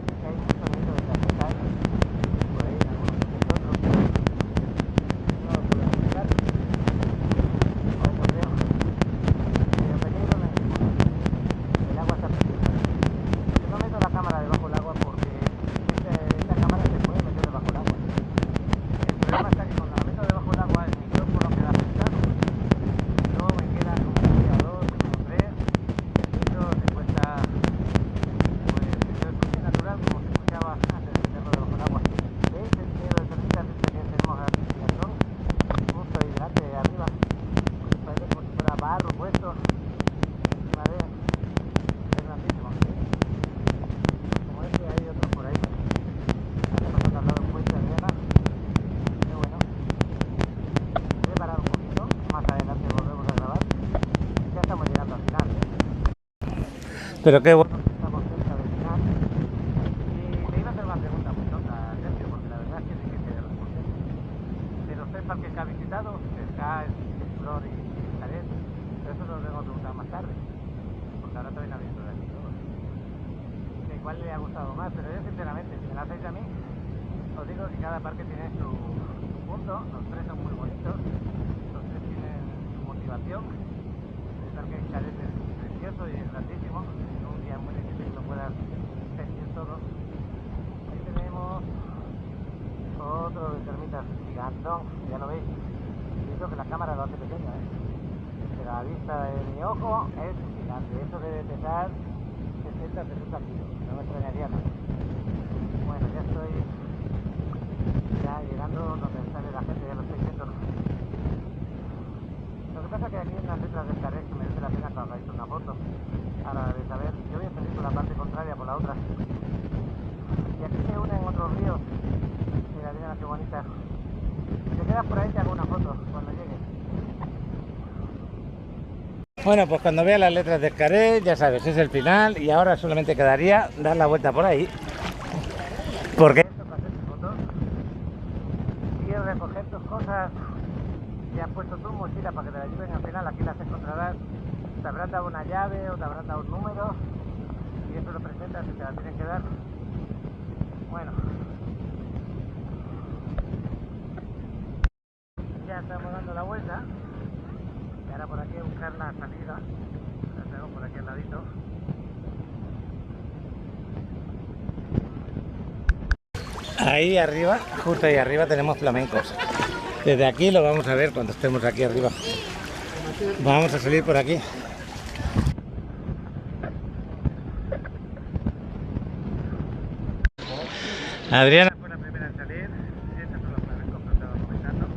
Pero qué bueno. Estamos cerca del final. Y te iba a hacer una pregunta muy tonta, Sergio, porque la verdad es que sí que te responder. De los tres parques que ha visitado, Xcaret, Explore y Xcaret, pero eso lo tengo que preguntar más tarde, porque ahora también ha visto de aquí todos. Que cuál le ha gustado más, pero yo sinceramente, si me la hacéis a mí, os digo que cada parque tiene su punto, los tres son muy bonitos, los tres tienen su motivación. El parque Xcaret es precioso y es grandísimo. Es muy difícil que lo puedas sentir todo. Ahí tenemos otro de termitas gigantón, ya lo veis. Pienso que la cámara lo hace pequeña, pero a la vista de mi ojo es gigante. Eso debe pesar 60-70 kilos, no me extrañaría nada. Bueno, ya estoy llegando donde sale la gente, ya lo estoy viendo. Lo que pasa es que aquí hay unas letras de Xcaret que merece la pena que hagáis una foto. Ahora de saber, yo voy a salir por la parte contraria, por la otra. Y aquí se unen otros ríos. Mira, mira qué bonita. Bueno, pues cuando veas las letras de Xcaret, ya sabes, es el final y ahora solamente quedaría dar la vuelta por ahí. Porque esto para hacer fotos y recoger tus cosas. Ya has puesto tu mochila para que te la lleven, al final aquí las encontrarás. Te habrán dado una llave o te habrán dado un número y eso lo presentas y te la tienen que dar. Bueno, ya estamos dando la vuelta y ahora por aquí buscar la salida. La tenemos por aquí al ladito. Ahí arriba, justo ahí arriba tenemos flamencos. Desde aquí lo vamos a ver cuando estemos aquí arriba. Vamos a salir por aquí. Adriana fue la primera en salir. Y estos son los flamencos que estaba comentando.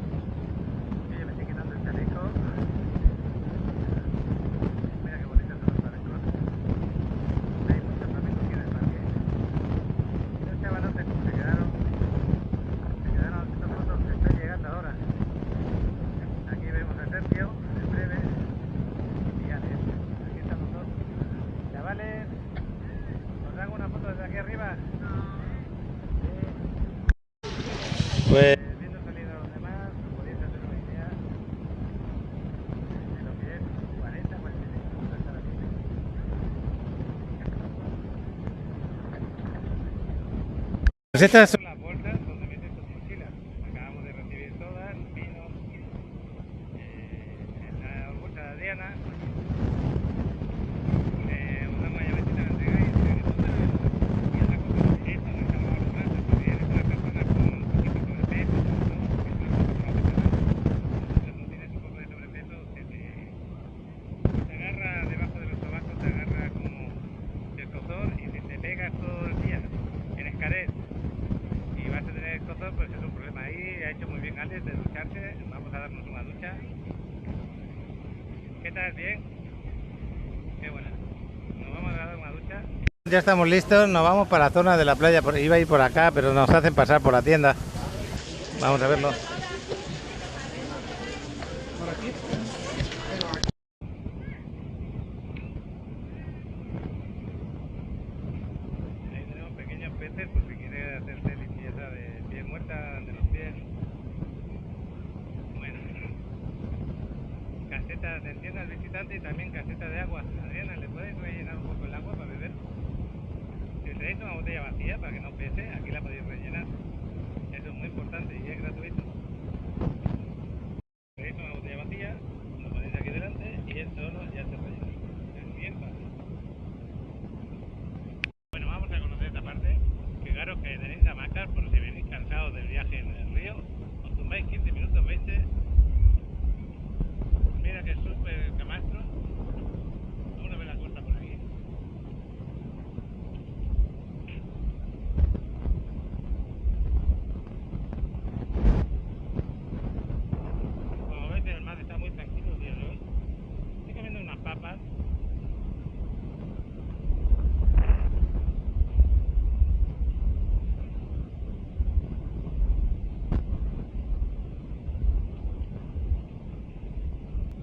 Y yo me estoy quitando el chaleco. Mira qué bonitos son los flamencos. Hay muchos flamencos aquí en el parque. Y los chavalotes como se quedaron haciendo fotos que están llegando ahora. Aquí vemos a Sergio, en breve. Y Alex. Aquí están los dos. Chavales, ¿os hago una foto desde aquí arriba? Pues viendo salir a los demás, podéis hacer una idea de lo que es 40, 45 minutos estar aquí. Pues estas son las bolsas donde metes tus mochilas. Acabamos de recibir todas, vinos, la bolsa de Adriana, una mayonesa de entrega y otra cosa es esto, no estamos hablando porque eres una persona con un poquito de sobrepeso, ¿no? No tienes un poco de sobrepeso, te agarra debajo de los sobacos, te agarra como el escozor y si te pegas todo el día en Xcaret y vas a tener escozor, pues es un problema. Ahí ha hecho muy bien Alex de ducharse, vamos a darnos una ducha. ¿Qué tal? ¿Bien? Qué buena. Nos vamos a dar una ducha. Ya estamos listos, nos vamos para la zona de la playa. Iba a ir por acá, pero nos hacen pasar por la tienda. Vamos a verlo. Por aquí. Ahí tenemos pequeños peces por si quiere hacerse limpieza de piel muerta, de los pies. Bueno. Caseta de encienda al visitante y también caseta de agua. Adriana, ¿le podéis rellenar un poco el agua para beber? Si tenéis una botella vacía para que no pese, aquí la podéis rellenar. Eso es muy importante y es gratuito. Tenéis una botella vacía, lo ponéis aquí delante y él solo ya se rellena. Es bien fácil. Bueno, vamos a conocer esta parte. Fijaros que tenéis hamacas por si venís cansados del viaje en el río. Os tumbáis 15 minutos, 20. Mira que súper camastro. Vamos a ver la costa por aquí. Como veis, el mar está muy tranquilo el día de hoy. Estoy comiendo unas papas.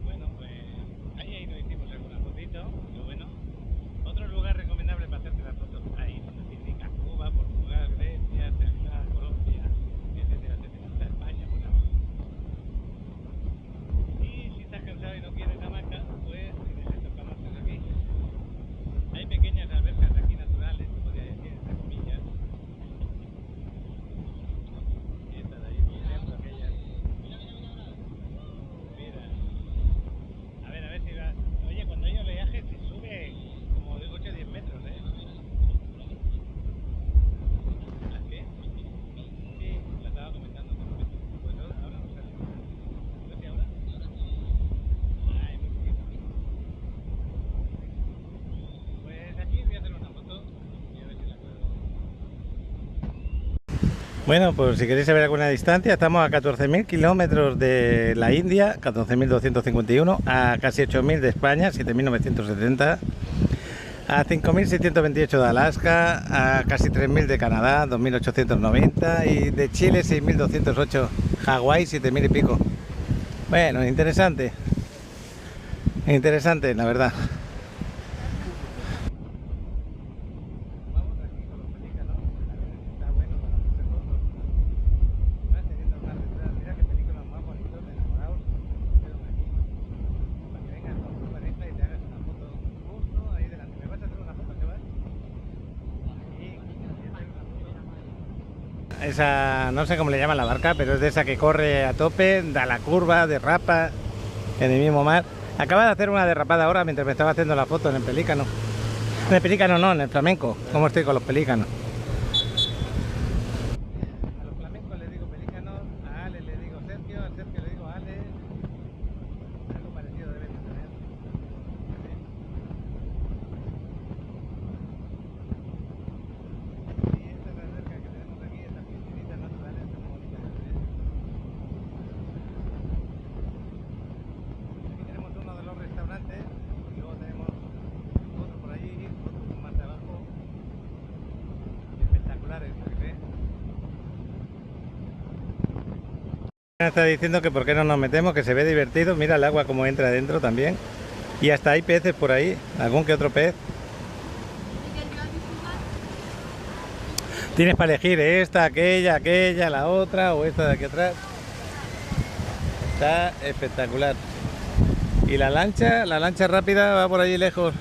Bueno, pues ahí nos hicimos alguna fotito, pero bueno. Otro lugar recomendable para hacerte las fotos, ahí donde se indica Cuba, Portugal, Grecia, Senegal, Colombia, etcétera, etcétera, hasta España por abajo. Y si estás cansado y no quieres hamaca, pues tienes estos camastros aquí. Hay pequeñas albercas aquí naturales, se podría decir, entre comillas. Y estas de ahí, por ejemplo, aquellas. Mira. A ver si va. Oye, cuando hay oleaje se sube como de 8 a 10 metros, ¿eh? ¿Las qué? Sí, la estaba comentando. Pues ahora no sale. No sé si ahora. Ay, muy poquito. Pues aquí voy a hacer una foto y a ver si la puedo. Bueno, pues si queréis saber alguna distancia, estamos a 14.000 kilómetros de la India, 14.251, a casi 8.000 de España, 7.970, a 5.628 de Alaska, a casi 3.000 de Canadá, 2.890, y de Chile 6.208, Hawái 7.000 y pico. Bueno, interesante. Interesante, la verdad. Esa, no sé cómo le llaman la barca, pero es de esa que corre a tope, da la curva, derrapa en el mismo mar. Acaba de hacer una derrapada ahora mientras me estaba haciendo la foto en el pelícano. En el pelícano no, en el flamenco. ¿Cómo estoy con los pelícanos? A los flamencos les digo pelícanos, a Ale le digo Sergio, a Sergio le digo Ale. Algo parecido deben de tener. Y esta es la alberca que tenemos aquí, estas piscinitas naturales, son bonitas de ver. Aquí tenemos uno de los restaurantes y luego tenemos otro por allí, otro más de abajo. Espectaculares, ¿no crees? Me está diciendo que por qué no nos metemos, que se ve divertido. Mira el agua como entra adentro también. Y hasta hay peces por ahí, algún que otro pez. Tienes para elegir esta, aquella, la otra o esta de aquí atrás. Está espectacular. Y la lancha rápida va por allí lejos.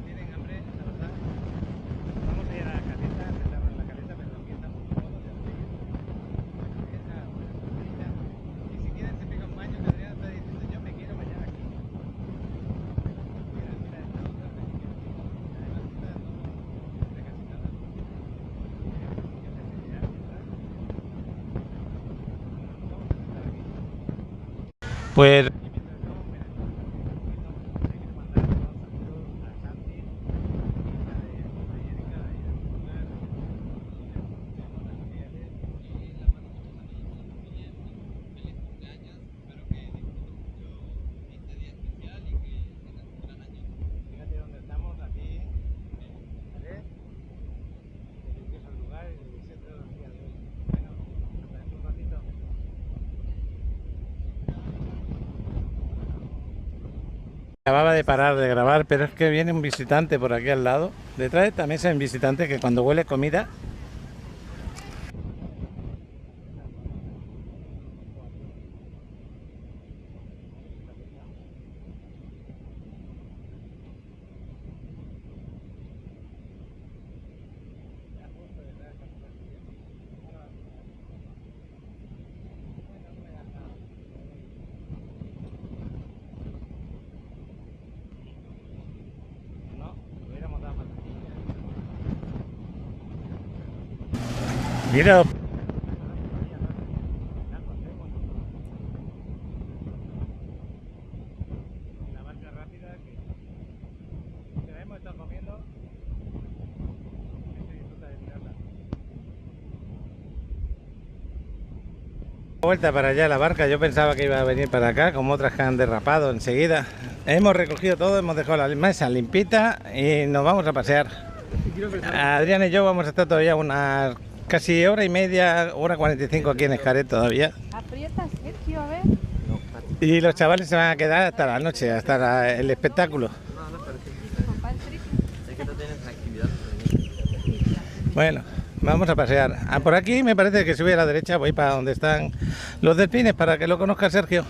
¿Tienen hambre, la verdad? Vamos a ir a la caleta, sentamos en la caleta, pero aquí estamos cómodos, ya veis. Y si quieren se pega un baño, que Adrián está diciendo yo me quiero bañar aquí. Mira, mira esta otra pequeña. Además está no casi nada. Pues acababa de parar de grabar, pero es que viene un visitante por aquí al lado. Detrás de esta mesa hay un visitante que cuando huele comida mira. La barca rápida que la hemos estado comiendo. Se disfruta de mirarla. Vuelta para allá la barca, yo pensaba que iba a venir para acá, como otras que han derrapado enseguida. Hemos recogido todo, hemos dejado la mesa limpita y nos vamos a pasear. Adrián y yo vamos a estar todavía unas casi hora y media, hora 45 aquí en Xcaret todavía. Aprieta, Sergio, a ver. Y los chavales se van a quedar hasta la noche, hasta el espectáculo. Bueno, vamos a pasear. Por aquí me parece que si voy a la derecha voy para donde están los delfines, para que lo conozca Sergio.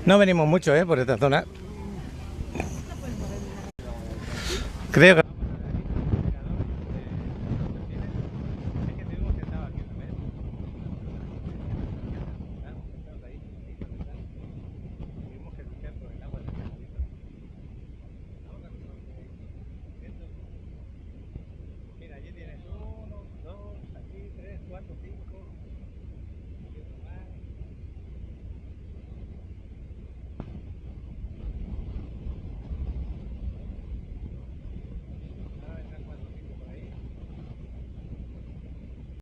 No venimos mucho por esta zona. Creo que... Mira, allí tienes 1, 2, aquí 3, 4, 5. Aquí otro más.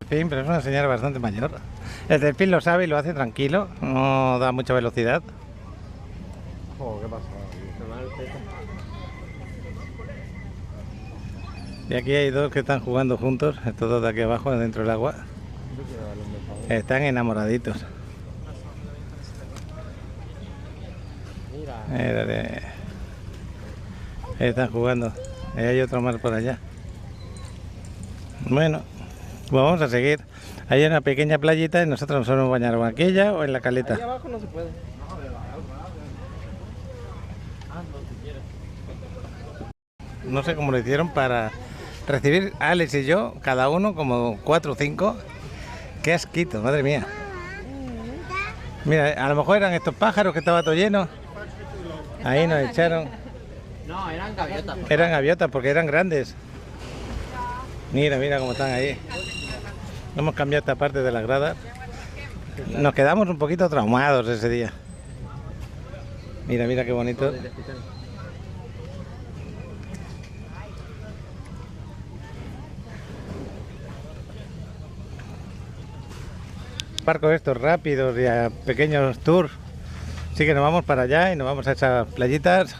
Delfín, pero es una señora bastante mayor. El delfín lo sabe y lo hace tranquilo, no da mucha velocidad. Oh, ¿qué pasa? Y aquí hay dos que están jugando juntos, estos dos de aquí abajo dentro del agua. Están enamoraditos. Mírale. Están jugando. Y hay otro mar por allá. Bueno, pues vamos a seguir. Hay una pequeña playita y nosotros nos solemos bañar o en aquella o en la caleta. Ahí abajo no se puede. No sé cómo lo hicieron para recibir a Alex y yo, cada uno como 4 o 5. Qué asquito, madre mía. Mira, a lo mejor eran estos pájaros que estaba todo lleno. Ahí nos echaron. No, eran gaviotas. Eran gaviotas porque eran grandes. Mira, mira cómo están ahí. Hemos cambiado esta parte de las gradas. Nos quedamos un poquito traumados ese día. Mira, mira qué bonito. Barcos estos rápidos y a pequeños tours. Así que nos vamos para allá y nos vamos a esas playitas.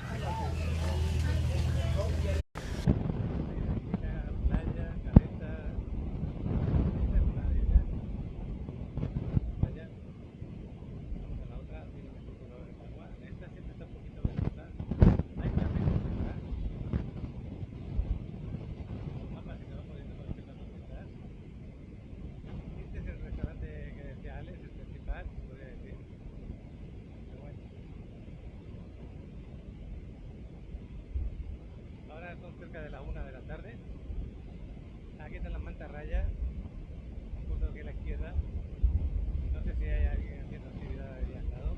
Son cerca de la 1 de la tarde. Aquí están las mantarrayas, justo aquí a la izquierda. No sé si hay alguien haciendo actividad ahí al lado.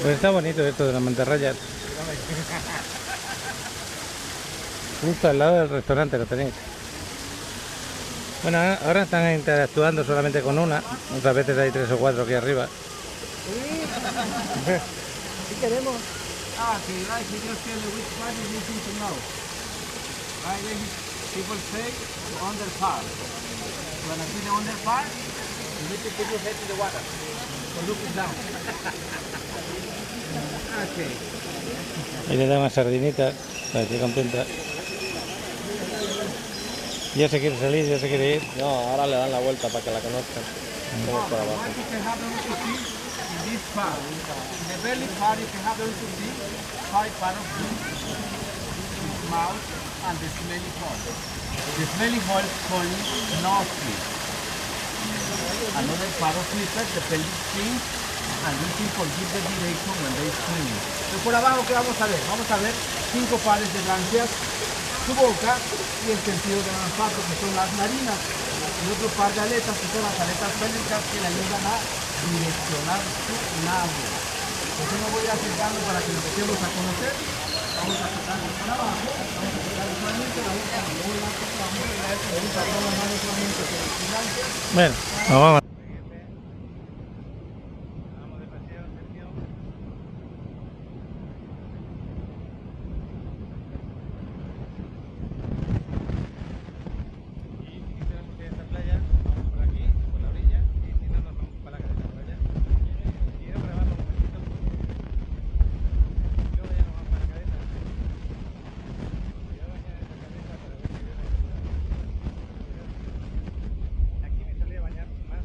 Pues está bonito esto de las mantarrayas. Justo al lado del restaurante lo tenéis. Bueno, ahora están interactuando solamente con una. Otras veces hay 3 o 4 aquí arriba. Sí queremos. Ah, que like, you just tell me which part is missing to know. Right, people say the under part. When I see the under part, you need to put your head in the water. So look it down. Okay. Y le dan unas sardinitas, para que contenta. Ya se quiere salir, ya se quiere ir. No, ahora le dan la vuelta para que la conozcan. Como es por abajo. You can have the little teeth in this part. In the belly part, you can have the little teeth. Part of the mouth and the smelly hole. The smelly hole is called nostril. Another part of lizard, the pelvic fin, and these people give the direction when they swim. Entonces por abajo, ¿qué vamos a ver? Vamos a ver 5 pares de branquias, su boca y el sentido de olfato, que son las narinas. Y otro par de aletas, que son las aletas pélvicas, que le ayudan a direccionar su nado. Entonces me voy acercando para que lo empecemos a conocer. Vamos a sacarlo para abajo, vamos a sacar solamente la boca, luego la tocamos, vamos a sacar las manos solamente con los gigantes. Bueno, nos vamos. Aquí me solía bañar más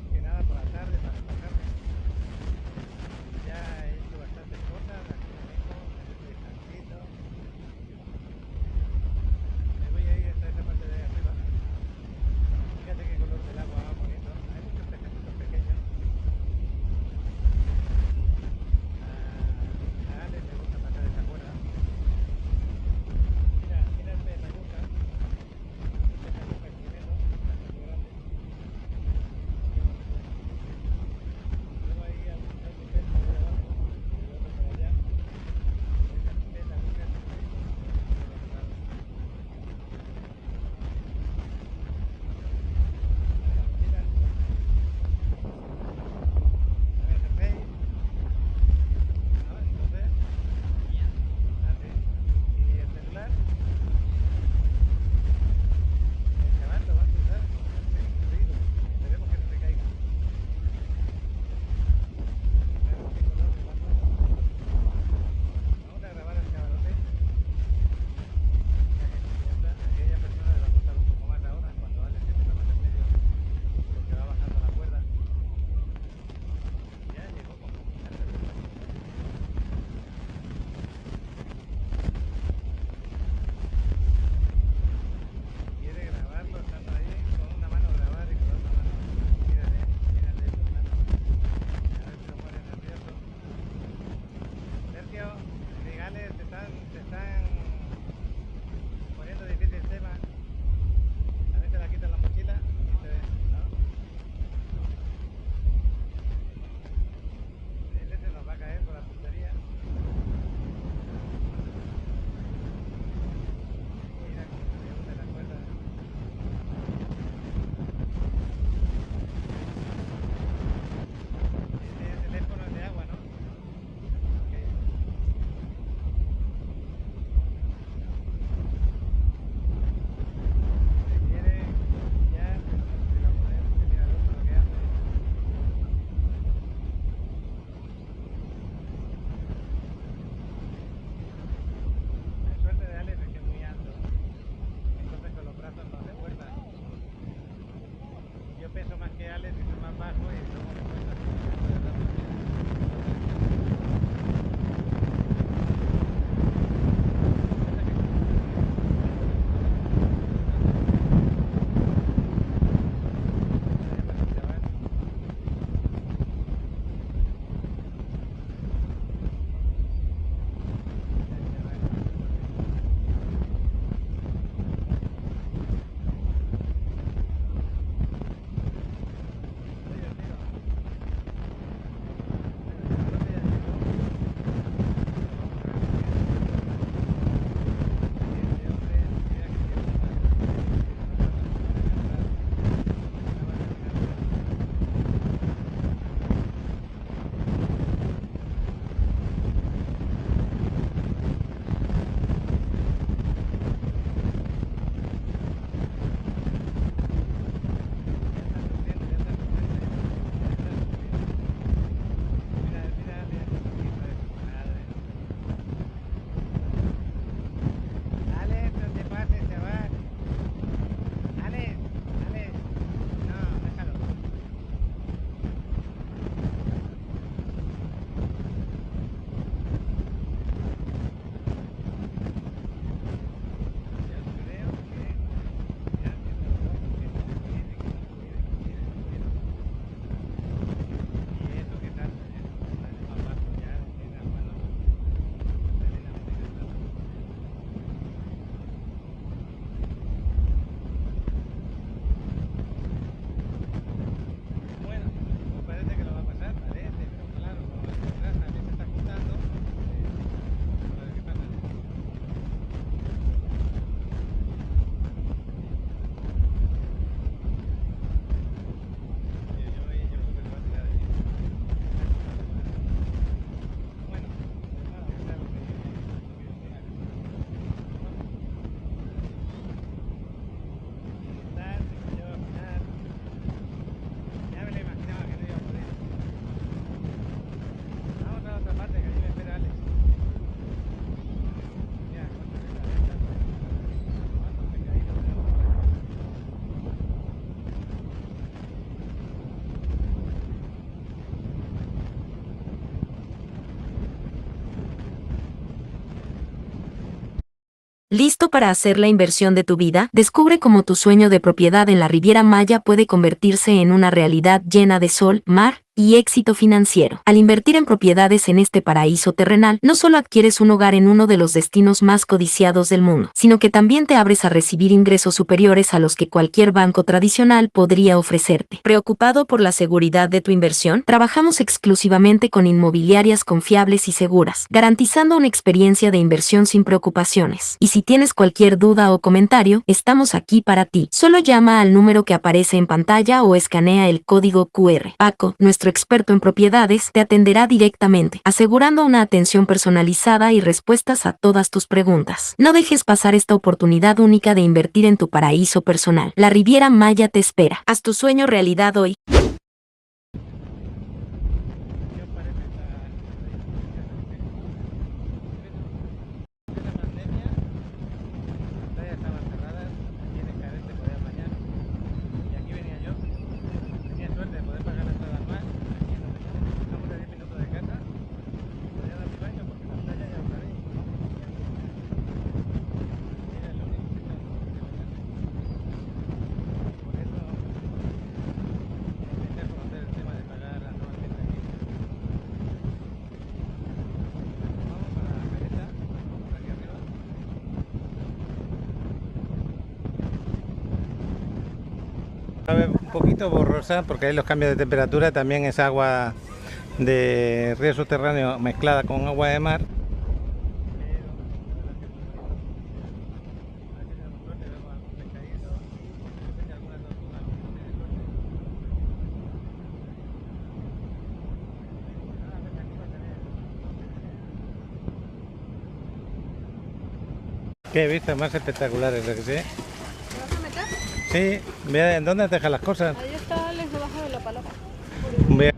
¿Listo para hacer la inversión de tu vida? Descubre cómo tu sueño de propiedad en la Riviera Maya puede convertirse en una realidad llena de sol, mar y éxito financiero. Al invertir en propiedades en este paraíso terrenal, no solo adquieres un hogar en uno de los destinos más codiciados del mundo, sino que también te abres a recibir ingresos superiores a los que cualquier banco tradicional podría ofrecerte. ¿Preocupado por la seguridad de tu inversión? Trabajamos exclusivamente con inmobiliarias confiables y seguras, garantizando una experiencia de inversión sin preocupaciones. Y si tienes cualquier duda o comentario, estamos aquí para ti. Solo llama al número que aparece en pantalla o escanea el código QR. Paco, nuestro experto en propiedades, te atenderá directamente, asegurando una atención personalizada y respuestas a todas tus preguntas. No dejes pasar esta oportunidad única de invertir en tu paraíso personal. La Riviera Maya te espera. Haz tu sueño realidad hoy. Un poquito borrosa porque hay los cambios de temperatura, también es agua de río subterráneo mezclada con agua de mar. Qué vistas más espectaculares, ¿verdad que sí? ¿Te vas a meter? Sí, vea en dónde dejan las cosas. Ahí está, les debajo de la paloma. Vea.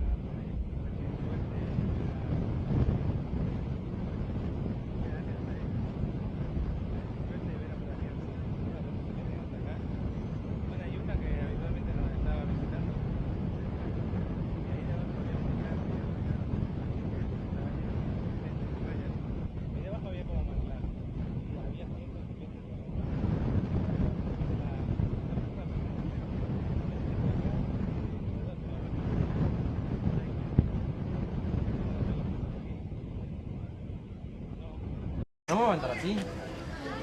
No me voy a entrar así.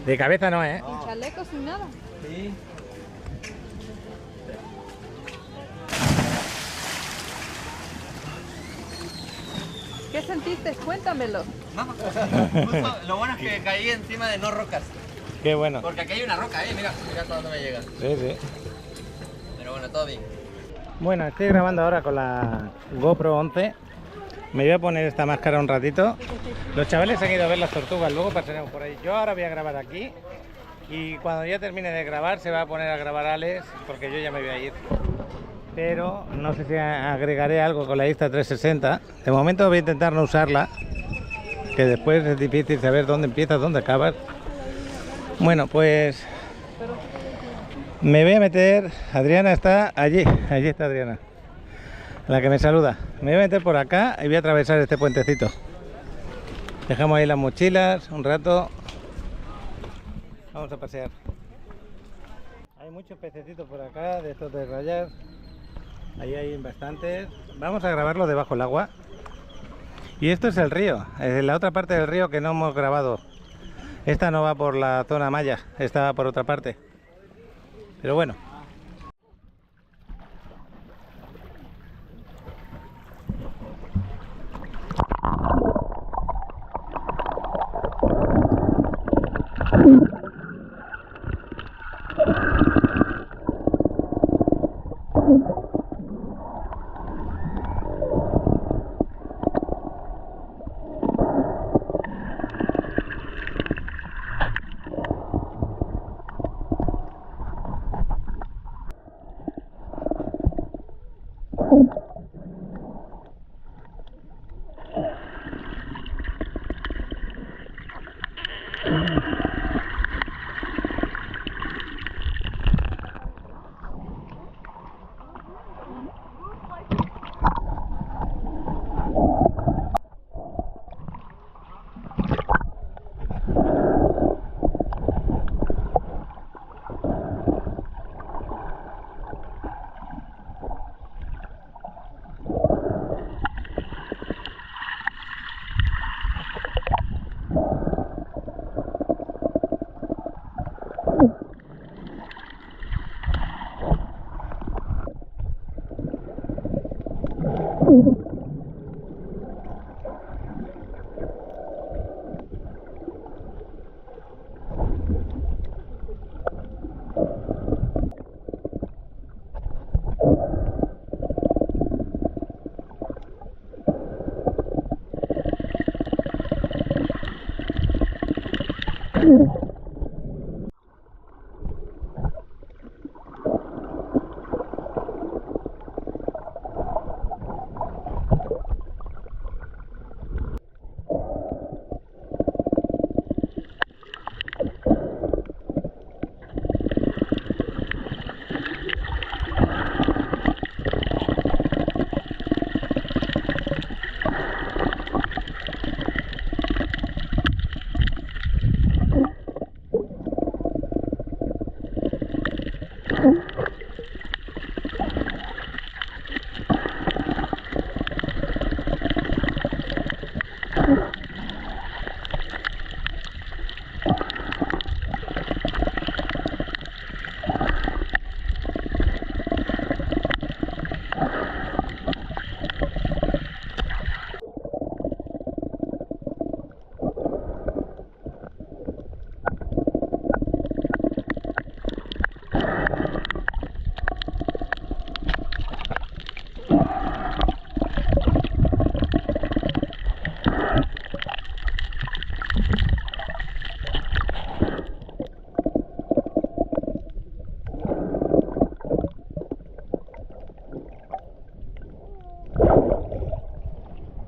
De cabeza no, ¿eh? Sin chaleco, sin nada. Sí. ¿Qué sentiste? Cuéntamelo. No, justo lo bueno es que caí encima de no rocas. Qué bueno. Porque aquí hay una roca, mira hasta dónde me llega. Sí, sí. Pero bueno, todo bien. Bueno, estoy grabando ahora con la GoPro 11. Me voy a poner esta máscara un ratito. Los chavales han ido a ver las tortugas, luego pasaremos por ahí. Yo ahora voy a grabar aquí y cuando ya termine de grabar se va a poner a grabar Alex, porque yo ya me voy a ir. Pero no sé si agregaré algo con la Insta360. De momento voy a intentar no usarla, que después es difícil saber dónde empiezas, dónde acabas. Bueno, pues me voy a meter. Adriana está allí, allí está Adriana, la que me saluda. Me voy a meter por acá y voy a atravesar este puentecito. Dejamos ahí las mochilas un rato. Vamos a pasear. Hay muchos pececitos por acá, de estos de rayas. Ahí hay bastantes. Vamos a grabarlo debajo del agua. Y esto es el río, es la otra parte del río que no hemos grabado. Esta no va por la zona maya, esta va por otra parte. Pero bueno.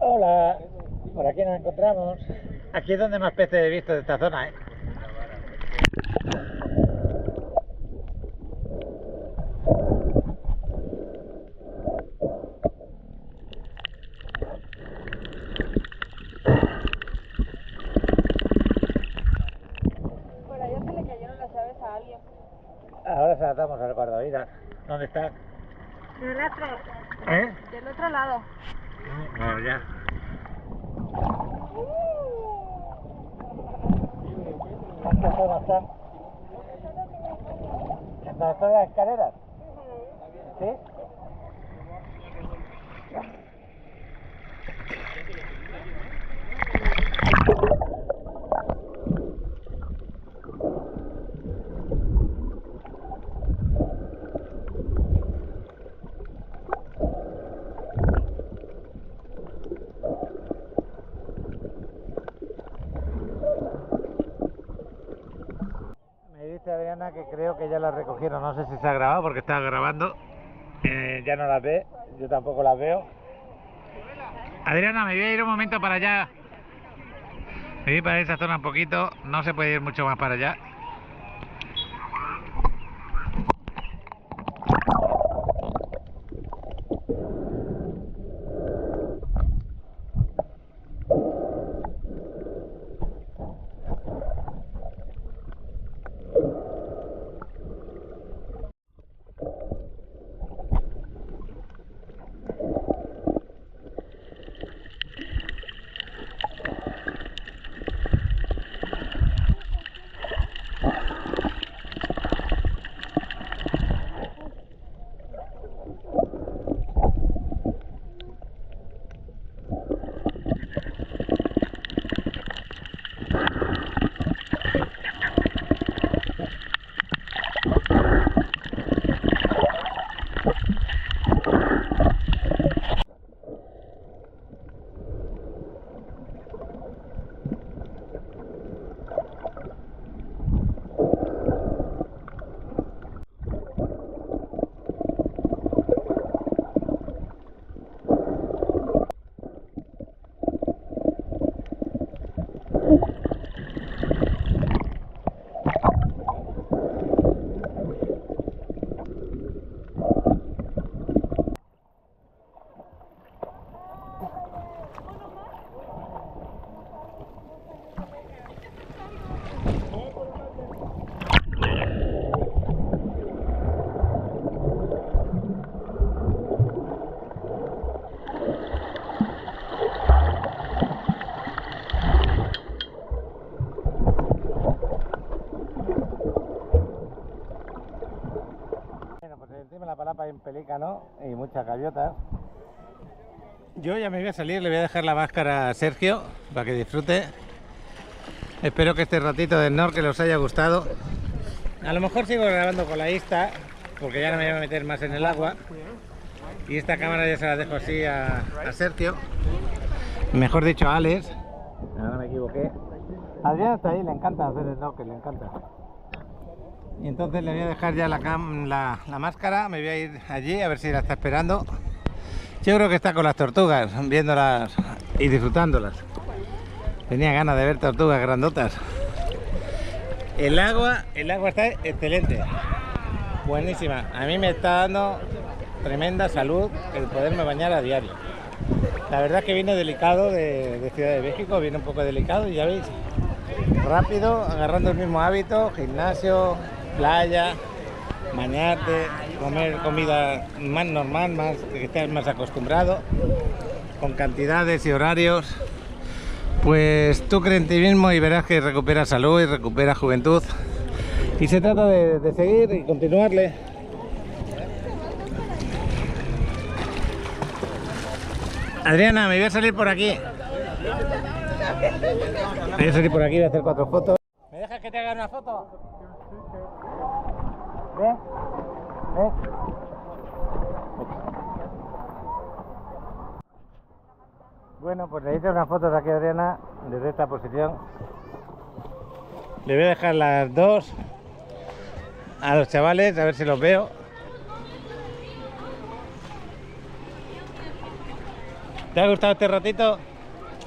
Hola, por aquí nos encontramos. Aquí es donde más peces he visto de esta zona, ¿eh? Por allá se le cayeron las llaves a alguien. Ahora se las damos al guardavidas. ¿Dónde está? Del otro. ¿Eh? Del otro lado. No, ya. ¿Esta zona está? ¿Dónde están las escaleras? ¿Sí? Me dice Adriana que creo que ya las recogieron, no sé si se ha grabado porque estaba grabando, ya no las ve, yo tampoco las veo. Adriana, me voy a ir un momento para allá, me voy para esa zona un poquito, no se puede ir mucho más para allá. Encima de la palapa hay un pelícano y muchas gaviotas. Yo ya me voy a salir, le voy a dejar la máscara a Sergio para que disfrute. Espero que este ratito de snorkel os haya gustado. A lo mejor sigo grabando con la Insta, porque ya no me voy a meter más en el agua. Y esta cámara ya se la dejo así a Sergio. Mejor dicho a Alex. Ahora me equivoqué. Adrián está ahí, le encanta hacer snorkel, le encanta. Y entonces le voy a dejar ya la máscara, me voy a ir allí a ver si la está esperando. Yo creo que está con las tortugas, viéndolas y disfrutándolas. Tenía ganas de ver tortugas grandotas. El agua está excelente, buenísima. A mí me está dando tremenda salud el poderme bañar a diario. La verdad es que viene delicado de Ciudad de México, viene un poco delicado y ya veis, rápido, agarrando el mismo hábito, gimnasio, playa, bañarte, comer comida más normal, más que estés más acostumbrado, con cantidades y horarios. Pues tú cree en ti mismo y verás que recuperas salud y recuperas juventud. Y se trata de seguir y continuarle. Adriana, me voy a salir por aquí. Me voy a salir por aquí, voy a hacer 4 fotos. ¿Me dejas que te haga una foto? ¿Ves? ¿Ves? Bueno, pues le hice unas fotos aquí a Adriana desde esta posición. Le voy a dejar las 2 a los chavales, a ver si los veo. ¿Te ha gustado este ratito?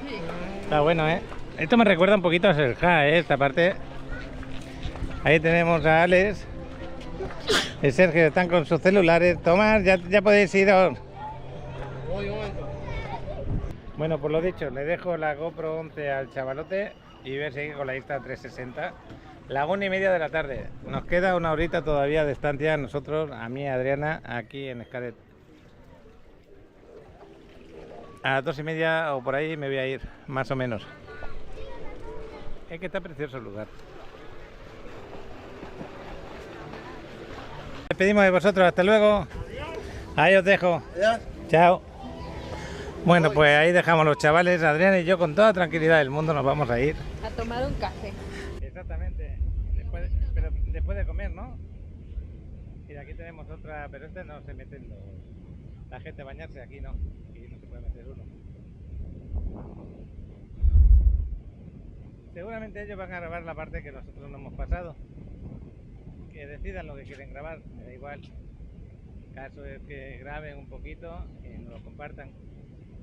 Sí. Está bueno, ¿eh? Esto me recuerda un poquito a Serja, ¿eh? Esta parte. Ahí tenemos a Alex. El Sergio están con sus celulares. Tomás, ya podéis iros. Bueno, pues lo dicho, le dejo la GoPro 11 al chavalote y voy a seguir con la Insta360. La 1:30 de la tarde. Nos queda una horita todavía de estancia nosotros, a mí y a Adriana, aquí en Xcaret. A las 2:30 o por ahí me voy a ir, más o menos. Es que está precioso el lugar. Nos despedimos de vosotros, hasta luego. Ahí os dejo. Chao. Bueno, pues ahí dejamos los chavales, Adrián y yo con toda tranquilidad del mundo nos vamos a ir. A tomar un café. Exactamente, pero después de comer, ¿no? Y aquí tenemos otra, pero este no se meten la gente a bañarse, aquí no, aquí no se puede meter uno. Seguramente ellos van a grabar la parte que nosotros no hemos pasado. Que decidan lo que quieren grabar, me da igual. El caso es que graben un poquito y nos lo compartan.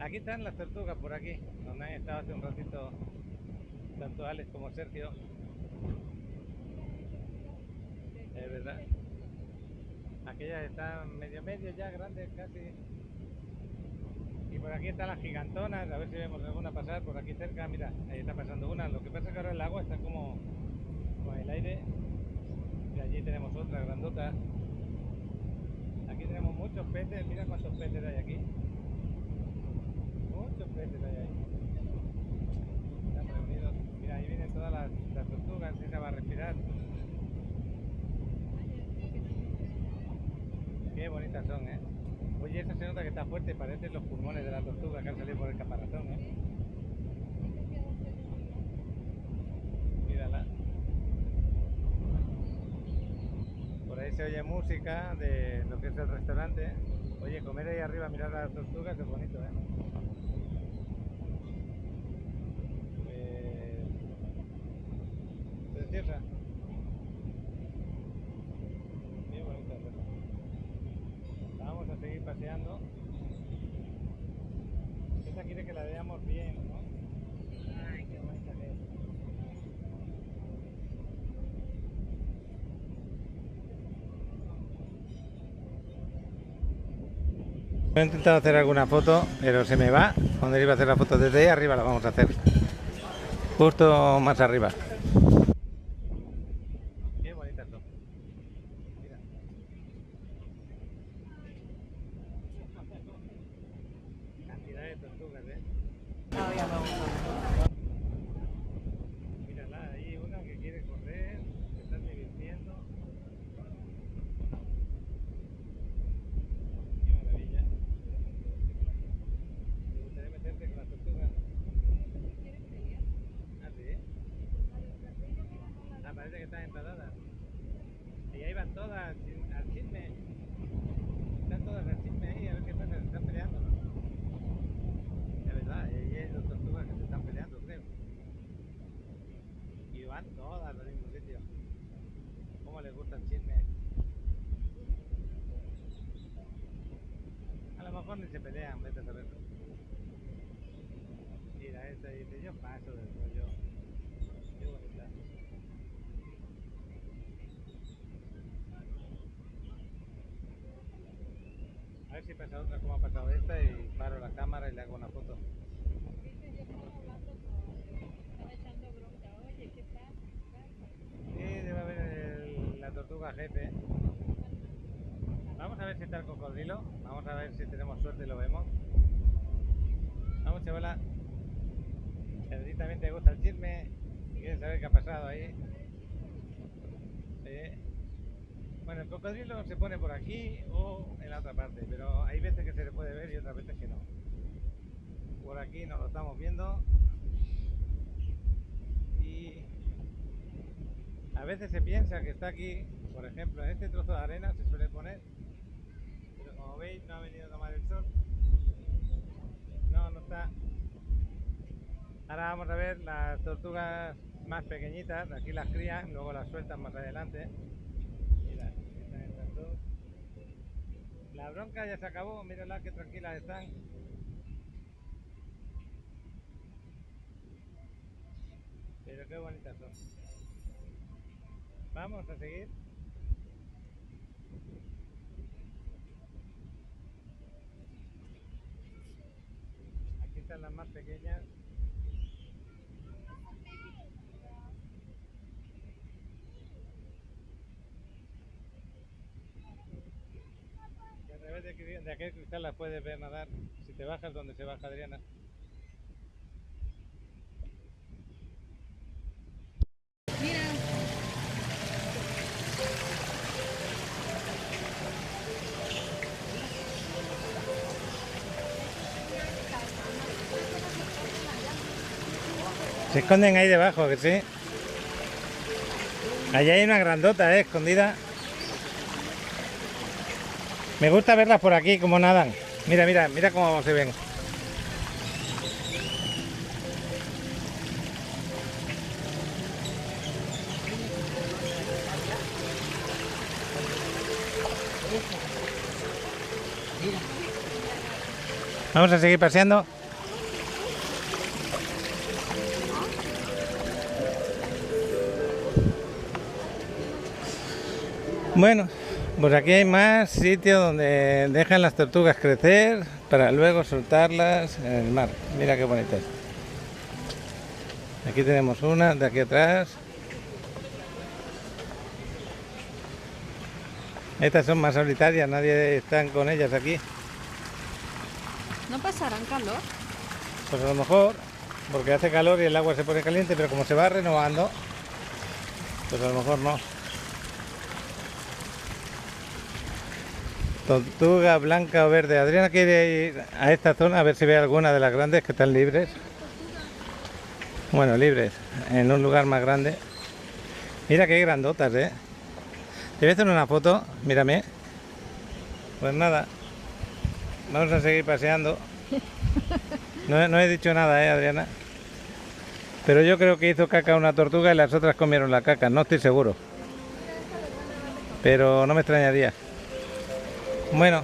Aquí están las tortugas, por aquí, donde han estado hace un ratito tanto Alex como Sergio. Es verdad. Aquellas están medio ya, grandes casi. Y por aquí están las gigantonas, a ver si vemos alguna pasar por aquí cerca. Mira, ahí está pasando una. Lo que pasa es que ahora el agua está como con el aire. Y allí tenemos otra grandota. Aquí tenemos muchos peces, mira cuántos peces hay aquí. Muchos peces hay ahí. Están reunidos. Mira, ahí vienen todas las tortugas, esa va a respirar. Qué bonitas son, ¿eh? Oye, esa se nota que está fuerte, parecen los pulmones de la tortuga que han salido por el caparazón, ¿eh? Mírala. Por ahí se oye música de lo que es el restaurante. Oye, comer ahí arriba, mirar las tortugas es bonito, ¿eh? Preciosa. Qué bonita es esa. Vamos a seguir paseando. Esta quiere que la veamos bien, ¿no? Ay, qué bonita que es. He intentado hacer alguna foto, pero se me va. Cuando iba a hacer la foto desde ahí arriba la vamos a hacer. Justo más arriba. Qué bonitas son. Mira. Cantidad de tortugas, ¿eh? Mírala, hay una que quiere correr, se está divirtiendo. Qué maravilla. paradas. Y ahí van todas al chisme. Están todas al chisme ahí, a ver qué pasa, se están peleando, ¿no? De verdad, ahí hay dos tortugas que se están peleando, creo. Y van todas al mismo sitio. ¿Cómo les gusta el chisme? A lo mejor ni se pelean, vete a saberlo. Mira, esta dice, yo paso del rollo. Qué bonita. A ver si pasa otra como ha pasado esta y paro la cámara y le hago una foto. Sí, debe haber la tortuga jefe. Vamos a ver si está el cocodrilo. Vamos a ver si tenemos suerte y lo vemos. Vamos, chavala. Si a ti también te gusta el chisme, quieres saber qué ha pasado ahí. Bueno, el cocodrilo se pone por aquí o en la otra parte, pero hay veces que se le puede ver y otras veces que no. Por aquí no lo estamos viendo. Y a veces se piensa que está aquí, por ejemplo, en este trozo de arena se suele poner, pero como veis no ha venido a tomar el sol. No, no está. Ahora vamos a ver las tortugas más pequeñitas, aquí las crían, luego las sueltan más adelante. Mira, están estas dos. La bronca ya se acabó, mírala que tranquilas están. Pero qué bonitas son. Vamos a seguir. Aquí están las más pequeñas. Y a través de aquel cristal las puedes ver nadar. Si te bajas donde se baja Adriana. Se esconden ahí debajo, que sí. Allá hay una grandota, escondida. Me gusta verlas por aquí, como nadan. Mira, mira, mira cómo se ven. Vamos a seguir paseando. Bueno, pues aquí hay más sitios donde dejan las tortugas crecer para luego soltarlas en el mar. Mira qué bonitas. Aquí tenemos una de aquí atrás. Estas son más solitarias, nadie está con ellas aquí. ¿No pasarán calor? Pues a lo mejor, porque hace calor y el agua se pone caliente, pero como se va renovando, pues a lo mejor no. Tortuga blanca o verde. Adriana quiere ir a esta zona a ver si ve alguna de las grandes que están libres. Bueno, libres, en un lugar más grande. Mira qué grandotas, Te voy a hacer una foto, mírame. Pues nada, vamos a seguir paseando. No he dicho nada, Adriana. Pero yo creo que hizo caca una tortuga y las otras comieron la caca, no estoy seguro. Pero no me extrañaría. Bueno.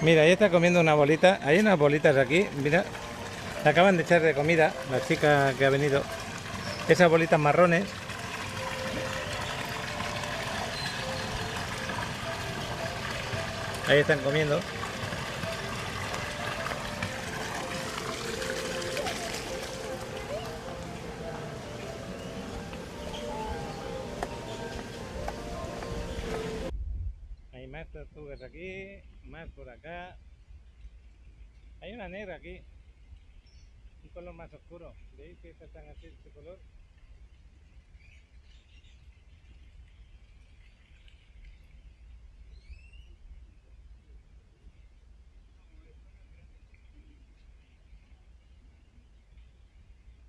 Mira, ahí está comiendo una bolita. Hay unas bolitas aquí, mira. Le acaban de echar de comida, la chica que ha venido. Esas bolitas marrones. Ahí están comiendo. Hay más tortugas aquí, más por acá. Hay una negra aquí. Un color más oscuro. ¿Veis que estas están así, este color?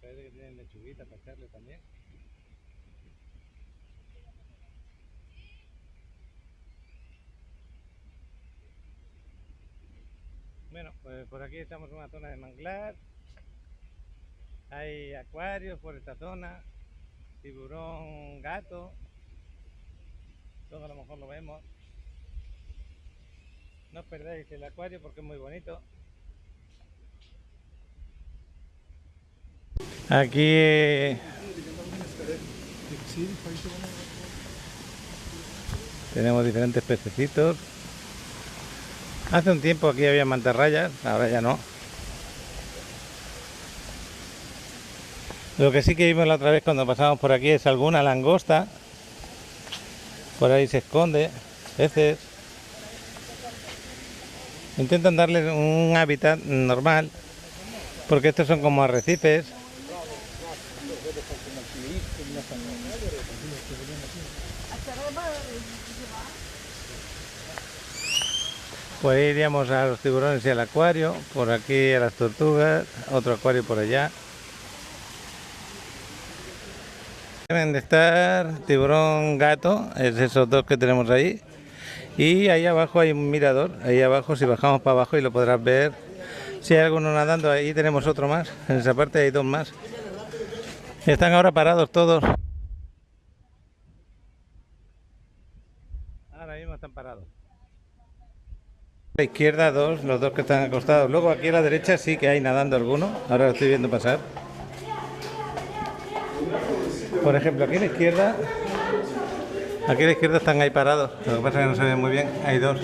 parece que tienen lechuguita para echarle también. Bueno, pues por aquí estamos en una zona de manglar. Hay acuarios por esta zona, tiburón, gato. Todo a lo mejor lo vemos. No os perdáis el acuario porque es muy bonito. Aquí tenemos diferentes pececitos. Hace un tiempo aquí había mantarrayas, ahora ya no. Lo que sí que vimos la otra vez cuando pasamos por aquí es alguna langosta. Por ahí se esconde, peces. Intentan darles un hábitat normal, porque estos son como arrecifes. Pues ahí iríamos a los tiburones y al acuario, por aquí a las tortugas, otro acuario por allá. Deben de estar tiburón, gato, es esos dos que tenemos ahí. Y ahí abajo hay un mirador, ahí abajo si bajamos para abajo y lo podrás ver. Si hay alguno nadando, ahí tenemos otro más, en esa parte hay dos más. Están ahora parados todos. Ahora mismo están parados. A la izquierda dos, los dos que están acostados. Luego aquí a la derecha sí que hay nadando alguno, ahora lo estoy viendo pasar. Por ejemplo, aquí a la izquierda están ahí parados, lo que pasa es que no se ve muy bien, hay dos.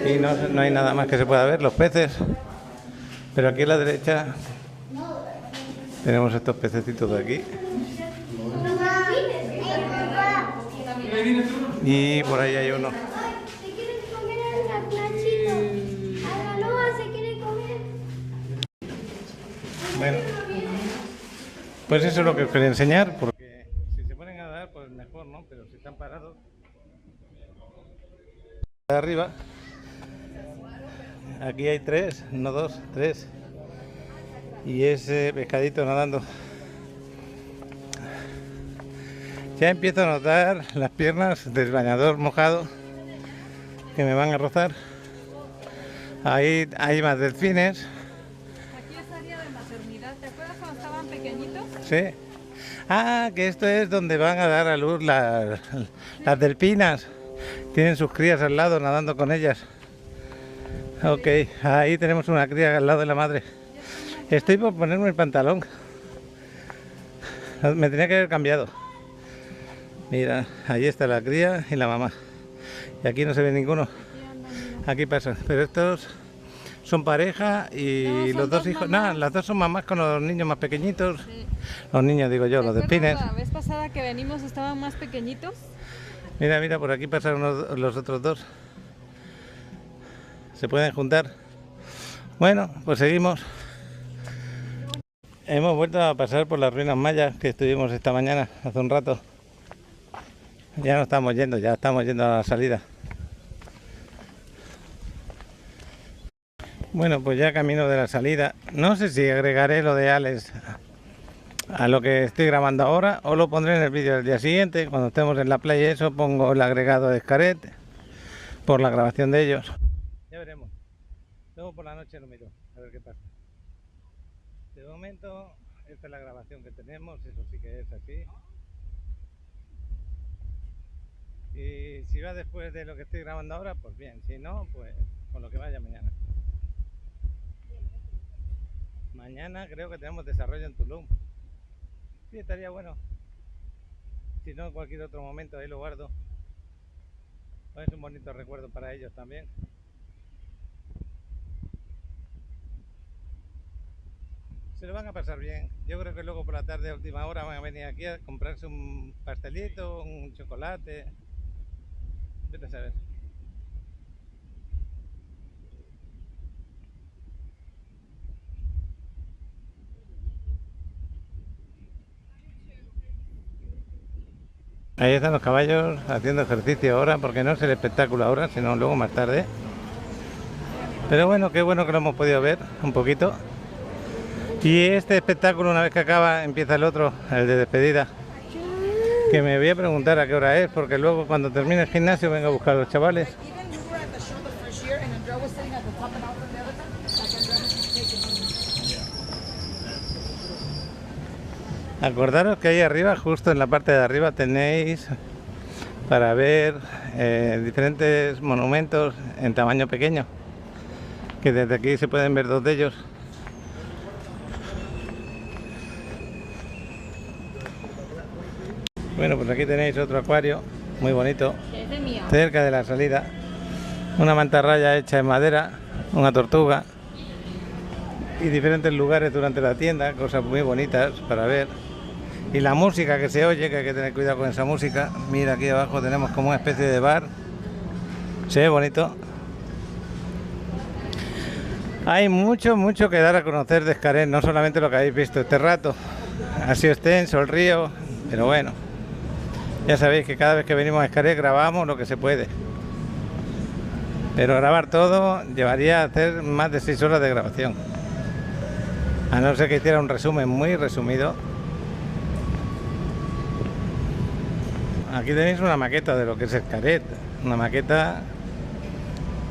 Y no hay nada más que se pueda ver, los peces. Pero aquí a la derecha tenemos estos pececitos de aquí. Y por ahí hay uno. Bueno, pues eso es lo que os quería enseñar, porque si se ponen a nadar, pues mejor, ¿no? Pero si están parados de arriba, aquí hay tres, no dos, tres, y ese pescadito nadando. Ya empiezo a notar las piernas del bañador mojado que me van a rozar. Ahí hay más delfines. Sí. Ah, que esto es donde van a dar a luz las delfinas. Tienen sus crías al lado, nadando con ellas. Ok, ahí tenemos una cría al lado de la madre. Estoy por ponerme el pantalón. Me tenía que haber cambiado. Mira, ahí está la cría y la mamá. Y aquí no se ve ninguno. Aquí pasa. Pero estos son pareja y los dos hijos. No, las dos son mamás con los niños más pequeñitos. Sí. Los niños, digo yo, los delfines. La vez pasada que venimos estaban más pequeñitos. Mira, mira, por aquí pasaron los otros dos. Se pueden juntar. Bueno, pues seguimos. Hemos vuelto a pasar por las ruinas mayas que estuvimos esta mañana, hace un rato. Ya no estamos yendo, ya estamos yendo a la salida. Bueno, pues ya camino de la salida. No sé si agregaré lo de Alex a lo que estoy grabando ahora o lo pondré en el vídeo del día siguiente. Cuando estemos en la playa, eso pongo el agregado de Xcaret por la grabación de ellos. Ya veremos. Luego por la noche lo miro, a ver qué pasa. De momento, esta es la grabación que tenemos, eso sí que es así. Y si va después de lo que estoy grabando ahora, pues bien. Si no, pues con lo que vaya mañana. Mañana creo que tenemos desarrollo en Tulum. Sí, estaría bueno. Si no, en cualquier otro momento ahí lo guardo. Es un bonito recuerdo para ellos también. Se lo van a pasar bien. Yo creo que luego por la tarde a última hora van a venir aquí a comprarse un pastelito, un chocolate. Vete a saber. Ahí están los caballos haciendo ejercicio ahora, porque no es el espectáculo ahora, sino luego más tarde. Pero bueno, qué bueno que lo hemos podido ver un poquito. Y este espectáculo, una vez que acaba, empieza el otro, el de despedida. Que me voy a preguntar a qué hora es, porque luego cuando termine el gimnasio vengo a buscar a los chavales. Acordaros que ahí arriba, justo en la parte de arriba, tenéis para ver diferentes monumentos en tamaño pequeño, que desde aquí se pueden ver dos de ellos. Bueno, pues aquí tenéis otro acuario muy bonito, cerca de la salida. Una mantarraya hecha en madera, una tortuga y diferentes lugares durante la tienda, cosas muy bonitas para ver. Y la música que se oye, que hay que tener cuidado con esa música. Mira, aquí abajo tenemos como una especie de bar. Se ve bonito. Hay mucho que dar a conocer de Xcaret, no solamente lo que habéis visto este rato. Ha sido extenso el río, pero bueno. Ya sabéis que cada vez que venimos a Xcaret grabamos lo que se puede. Pero grabar todo llevaría a hacer más de 6 horas de grabación. A no ser que hiciera un resumen muy resumido. Aquí tenéis una maqueta de lo que es Xcaret. Una maqueta.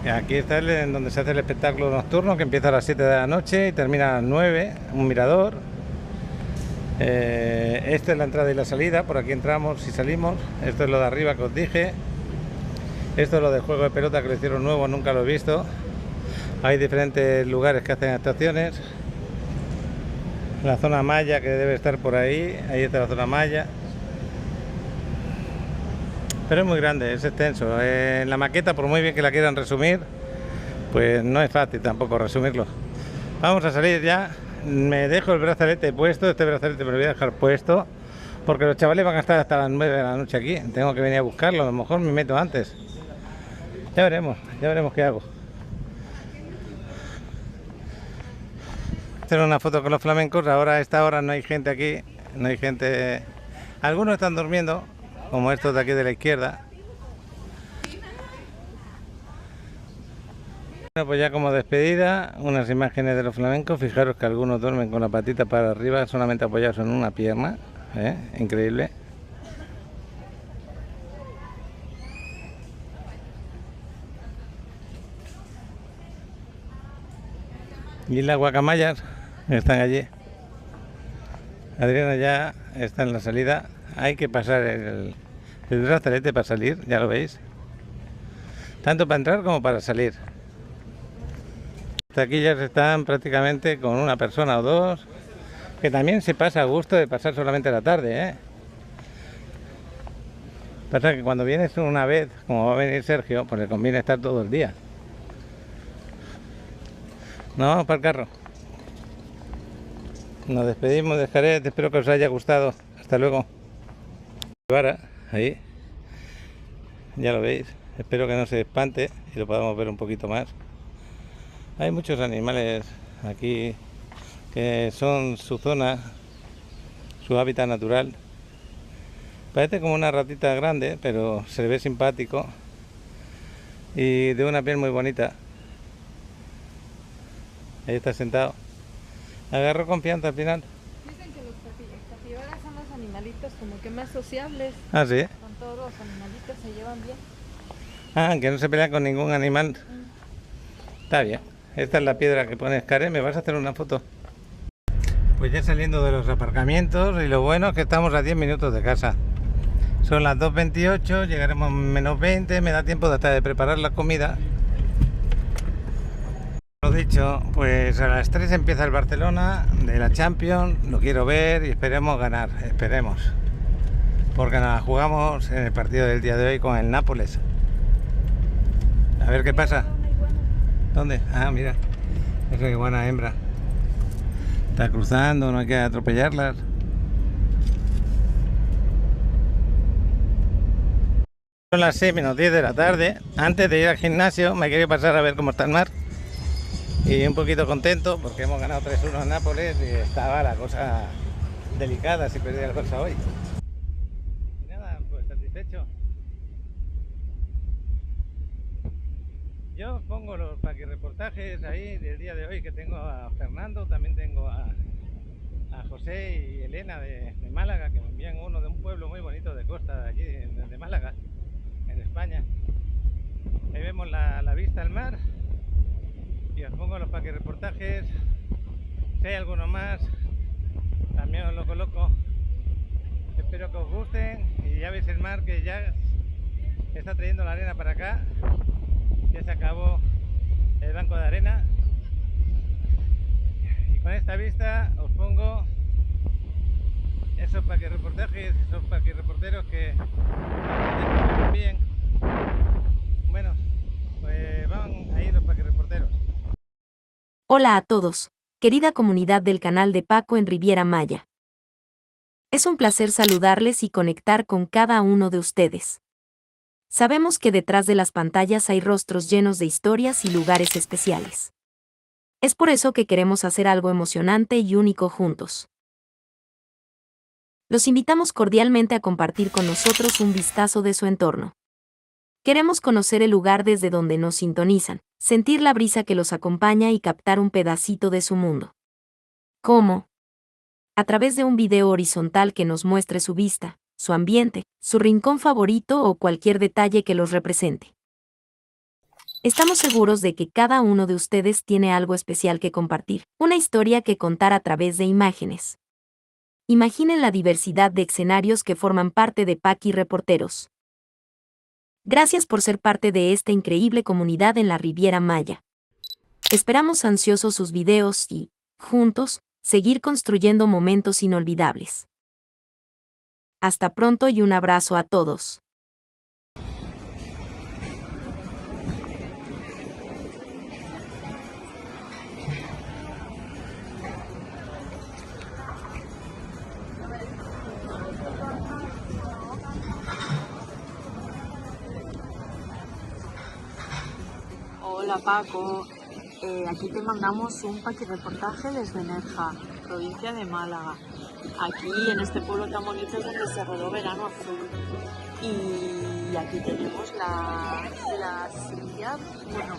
Aquí está en donde se hace el espectáculo nocturno, que empieza a las 7 de la noche y termina a las 9. Un mirador. Esta es la entrada y la salida. Por aquí entramos y salimos. Esto es lo de arriba que os dije. Esto es lo del juego de pelota, que lo hicieron nuevo, nunca lo he visto. Hay diferentes lugares que hacen actuaciones. La zona maya, que debe estar por ahí. Ahí está la zona maya. Pero es muy grande, es extenso. En la maqueta, por muy bien que la quieran resumir, pues no es fácil tampoco resumirlo. Vamos a salir ya. Me dejo el brazalete puesto. Este brazalete me lo voy a dejar puesto, porque los chavales van a estar hasta las 9 de la noche aquí. Tengo que venir a buscarlo, a lo mejor me meto antes. Ya veremos qué hago. Hacer una foto con los flamencos. Ahora a esta hora no hay gente aquí, no hay gente. Algunos están durmiendo, como estos de aquí de la izquierda. Bueno, pues ya como despedida, unas imágenes de los flamencos. Fijaros que algunos duermen con la patita para arriba, solamente apoyados en una pierna. Increíble. Y las guacamayas están allí. Adriana ya está en la salida. Hay que pasar el brazalete para salir, ya lo veis. Tanto para entrar como para salir. Hasta aquí ya están prácticamente con una persona o dos. Que también se pasa a gusto de pasar solamente la tarde, Pasa que cuando vienes una vez, como va a venir Sergio, pues le conviene estar todo el día. Nos vamos para el carro. Nos despedimos de Xcaret, espero que os haya gustado. Hasta luego. Ahí. Ya lo veis. Espero que no se espante y lo podamos ver un poquito más. Hay muchos animales aquí que son su zona, su hábitat natural. Parece como una ratita grande, pero se ve simpático y de una piel muy bonita. Ahí está sentado. Agarró confianza al final. Dicen que los capibaras son los animalitos como que más sociables. Ah, sí. Con todos los animalitos se llevan bien. Ah, que no se pelean con ningún animal. Está bien. Esta es la piedra que pone Xcaret. ¿Me vas a hacer una foto? Pues ya saliendo de los aparcamientos, y lo bueno es que estamos a 10 minutos de casa. Son las 2:28, llegaremos menos 20, me da tiempo de hasta de preparar la comida. Lo dicho, pues a las 3 empieza el Barcelona de la Champions, lo quiero ver y esperemos ganar, esperemos. Porque nos jugamos en el partido del día de hoy con el Nápoles. A ver qué pasa. ¿Dónde? Ah, mira, es una iguana hembra. Está cruzando, no hay que atropellarlas. Son las 6 menos 10 de la tarde. Antes de ir al gimnasio me quería pasar a ver cómo está el mar. Y un poquito contento porque hemos ganado 3-1 en Nápoles y estaba la cosa delicada si perdía el Barça hoy. Y nada, pues satisfecho. Yo pongo los reportajes ahí del día de hoy, que tengo a Fernando, también tengo a a José y Elena de Málaga, que me envían uno de un pueblo muy bonito de costa de allí, de Málaga, en España. Ahí vemos la vista al mar y os pongo los paquirreportajes. Si hay alguno más, también os lo coloco. Espero que os gusten y ya veis el mar que ya está trayendo la arena para acá. Ya se acabó el banco de arena. Y con esta vista os pongo esos paquirreportajes, esos paquirreporteros que me envíen. Bueno, pues van ahí los paquirreporteros. Hola a todos, querida comunidad del canal de Paco en Riviera Maya. Es un placer saludarles y conectar con cada uno de ustedes. Sabemos que detrás de las pantallas hay rostros llenos de historias y lugares especiales. Es por eso que queremos hacer algo emocionante y único juntos. Los invitamos cordialmente a compartir con nosotros un vistazo de su entorno. Queremos conocer el lugar desde donde nos sintonizan, sentir la brisa que los acompaña y captar un pedacito de su mundo. ¿Cómo? A través de un video horizontal que nos muestre su vista, su ambiente, su rincón favorito o cualquier detalle que los represente. Estamos seguros de que cada uno de ustedes tiene algo especial que compartir, una historia que contar a través de imágenes. Imaginen la diversidad de escenarios que forman parte de Paquirreporteros. Gracias por ser parte de esta increíble comunidad en la Riviera Maya. Esperamos ansiosos sus videos y, juntos, seguir construyendo momentos inolvidables. Hasta pronto y un abrazo a todos. Hola Paco, aquí te mandamos un paquirreportaje desde Nerja, provincia de Málaga. Aquí en este pueblo tan bonito es donde se rodó Verano Azul. Y aquí tenemos la silla, bueno,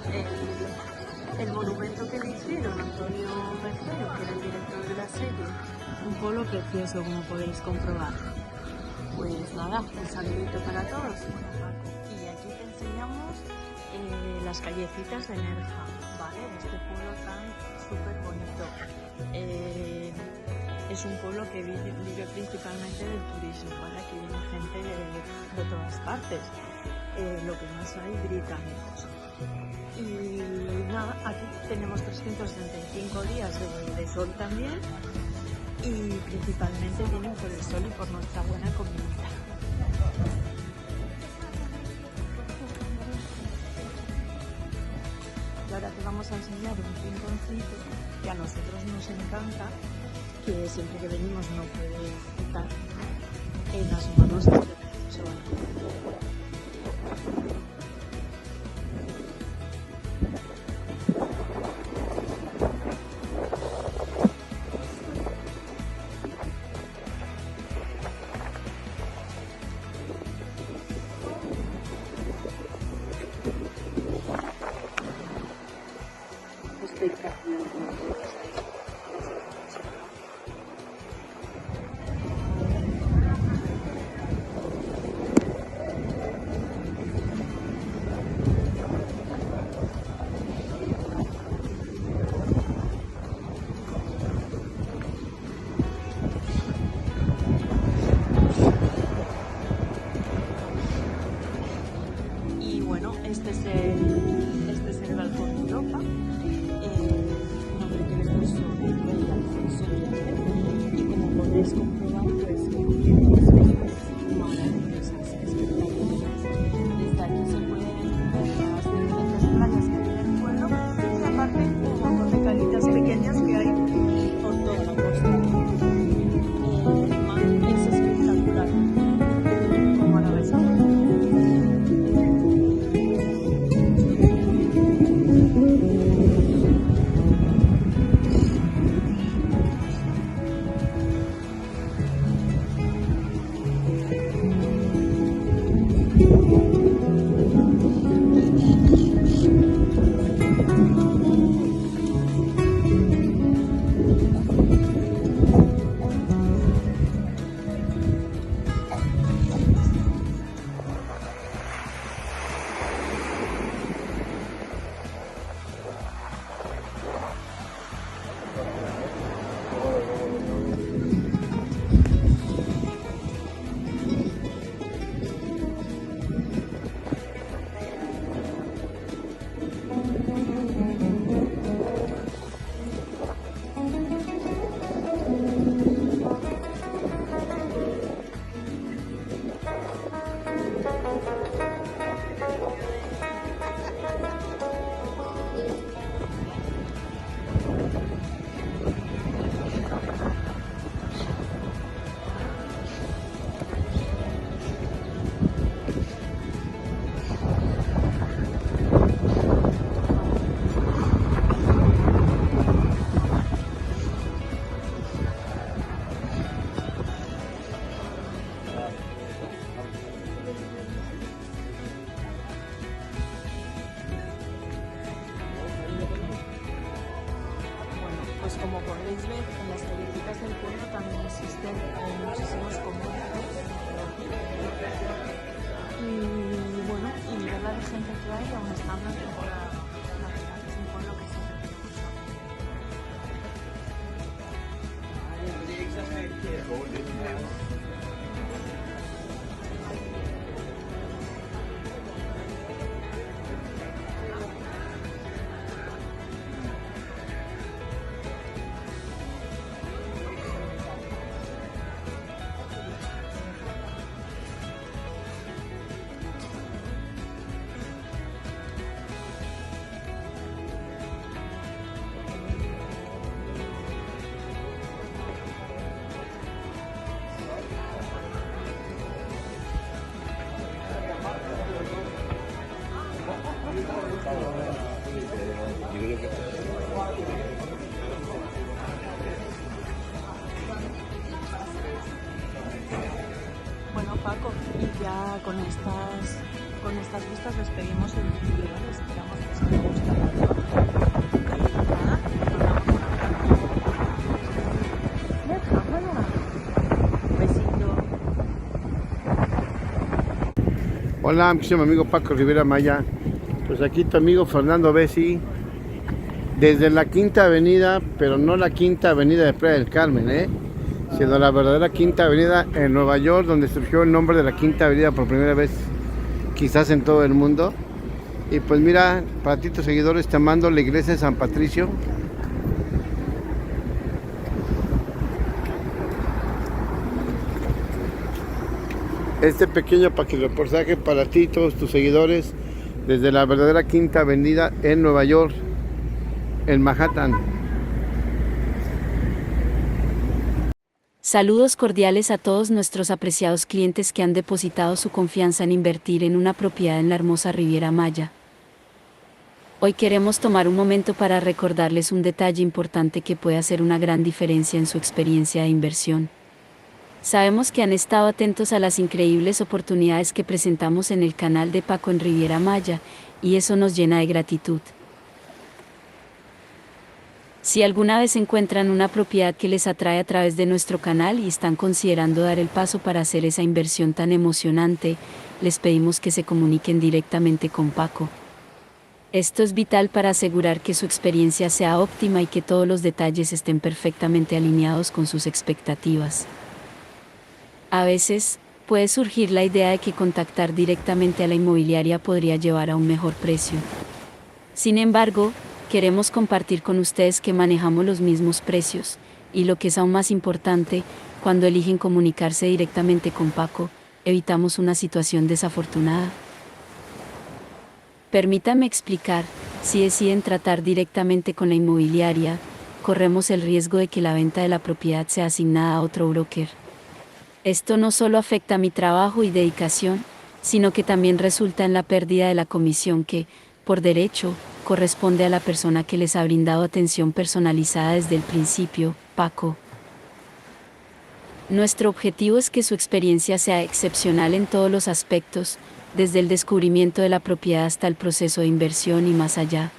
el monumento que le hicieron Antonio Bercero, que era el director de la serie. Un pueblo precioso, como podéis comprobar. Pues nada, un saludito para todos. Y aquí te enseñamos las callecitas de Nerja, ¿vale? Este pueblo tan súper bonito. Es un pueblo que vive principalmente del turismo, ¿vale? Aquí viene gente de todas partes, lo que más hay británicos. Y nada, aquí tenemos 365 días de sol también, y principalmente vienen por el sol y por nuestra buena comida. Y ahora te vamos a enseñar un rinconcito que a nosotros nos encanta, que siempre que venimos no puede faltar en las manos de este precioso banco. Y bueno, este es el balcón de Europa, nombre que le puso el rey Alfonso XIII, y como podéis comprobar, pues tiene vistas maravillosas, espectaculares. Desde aquí se pueden ver las diferentes playas que tiene el pueblo, y aparte un montón de calitas pequeñas que hay por toda la costa. El mar es espectacular, como la veis ahora. podéis ver, en las galletitas del pueblo también existen muchísimos comercios. Y bueno, y mirad la de gente que hay, aún estando en temporada. La verdad es un pueblo que siempre me gusta. Bueno, Paco, y ya con estas vistas despedimos el vídeo, ¿vale? Esperamos que os haya gustado. Nada, besito. Hola, mi amigo Paco Rivera Maya. Pues aquí tu amigo Fernando Bessi, desde la Quinta Avenida, pero no la Quinta Avenida de Playa del Carmen, sino la verdadera Quinta Avenida en Nueva York, donde surgió el nombre de la Quinta Avenida por primera vez, quizás en todo el mundo. Y pues mira, para ti tus seguidores te mando la iglesia de San Patricio. Este pequeño reportaje para ti y todos tus seguidores desde la verdadera Quinta Avenida en Nueva York, en Manhattan. Saludos cordiales a todos nuestros apreciados clientes que han depositado su confianza en invertir en una propiedad en la hermosa Riviera Maya. Hoy queremos tomar un momento para recordarles un detalle importante que puede hacer una gran diferencia en su experiencia de inversión. Sabemos que han estado atentos a las increíbles oportunidades que presentamos en el canal de Paco en Riviera Maya, y eso nos llena de gratitud. Si alguna vez encuentran una propiedad que les atrae a través de nuestro canal y están considerando dar el paso para hacer esa inversión tan emocionante, les pedimos que se comuniquen directamente con Paco. Esto es vital para asegurar que su experiencia sea óptima y que todos los detalles estén perfectamente alineados con sus expectativas. A veces, puede surgir la idea de que contactar directamente a la inmobiliaria podría llevar a un mejor precio. Sin embargo, queremos compartir con ustedes que manejamos los mismos precios, y lo que es aún más importante, cuando eligen comunicarse directamente con Paco, evitamos una situación desafortunada. Permítame explicar, si deciden tratar directamente con la inmobiliaria, corremos el riesgo de que la venta de la propiedad sea asignada a otro broker. Esto no solo afecta mi trabajo y dedicación, sino que también resulta en la pérdida de la comisión que, por derecho, corresponde a la persona que les ha brindado atención personalizada desde el principio, Paco. Nuestro objetivo es que su experiencia sea excepcional en todos los aspectos, desde el descubrimiento de la propiedad hasta el proceso de inversión y más allá.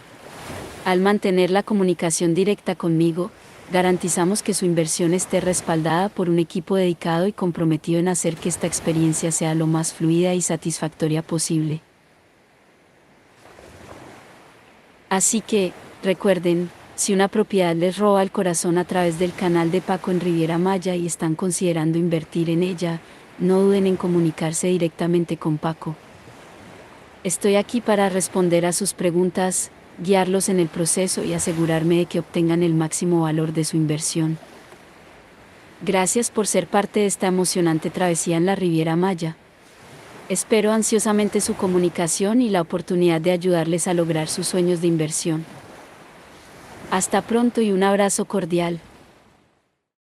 Al mantener la comunicación directa conmigo, garantizamos que su inversión esté respaldada por un equipo dedicado y comprometido en hacer que esta experiencia sea lo más fluida y satisfactoria posible. Así que, recuerden, si una propiedad les roba el corazón a través del canal de Paco en Riviera Maya y están considerando invertir en ella, no duden en comunicarse directamente con Paco. Estoy aquí para responder a sus preguntas, guiarlos en el proceso y asegurarme de que obtengan el máximo valor de su inversión. Gracias por ser parte de esta emocionante travesía en la Riviera Maya. Espero ansiosamente su comunicación y la oportunidad de ayudarles a lograr sus sueños de inversión. Hasta pronto y un abrazo cordial.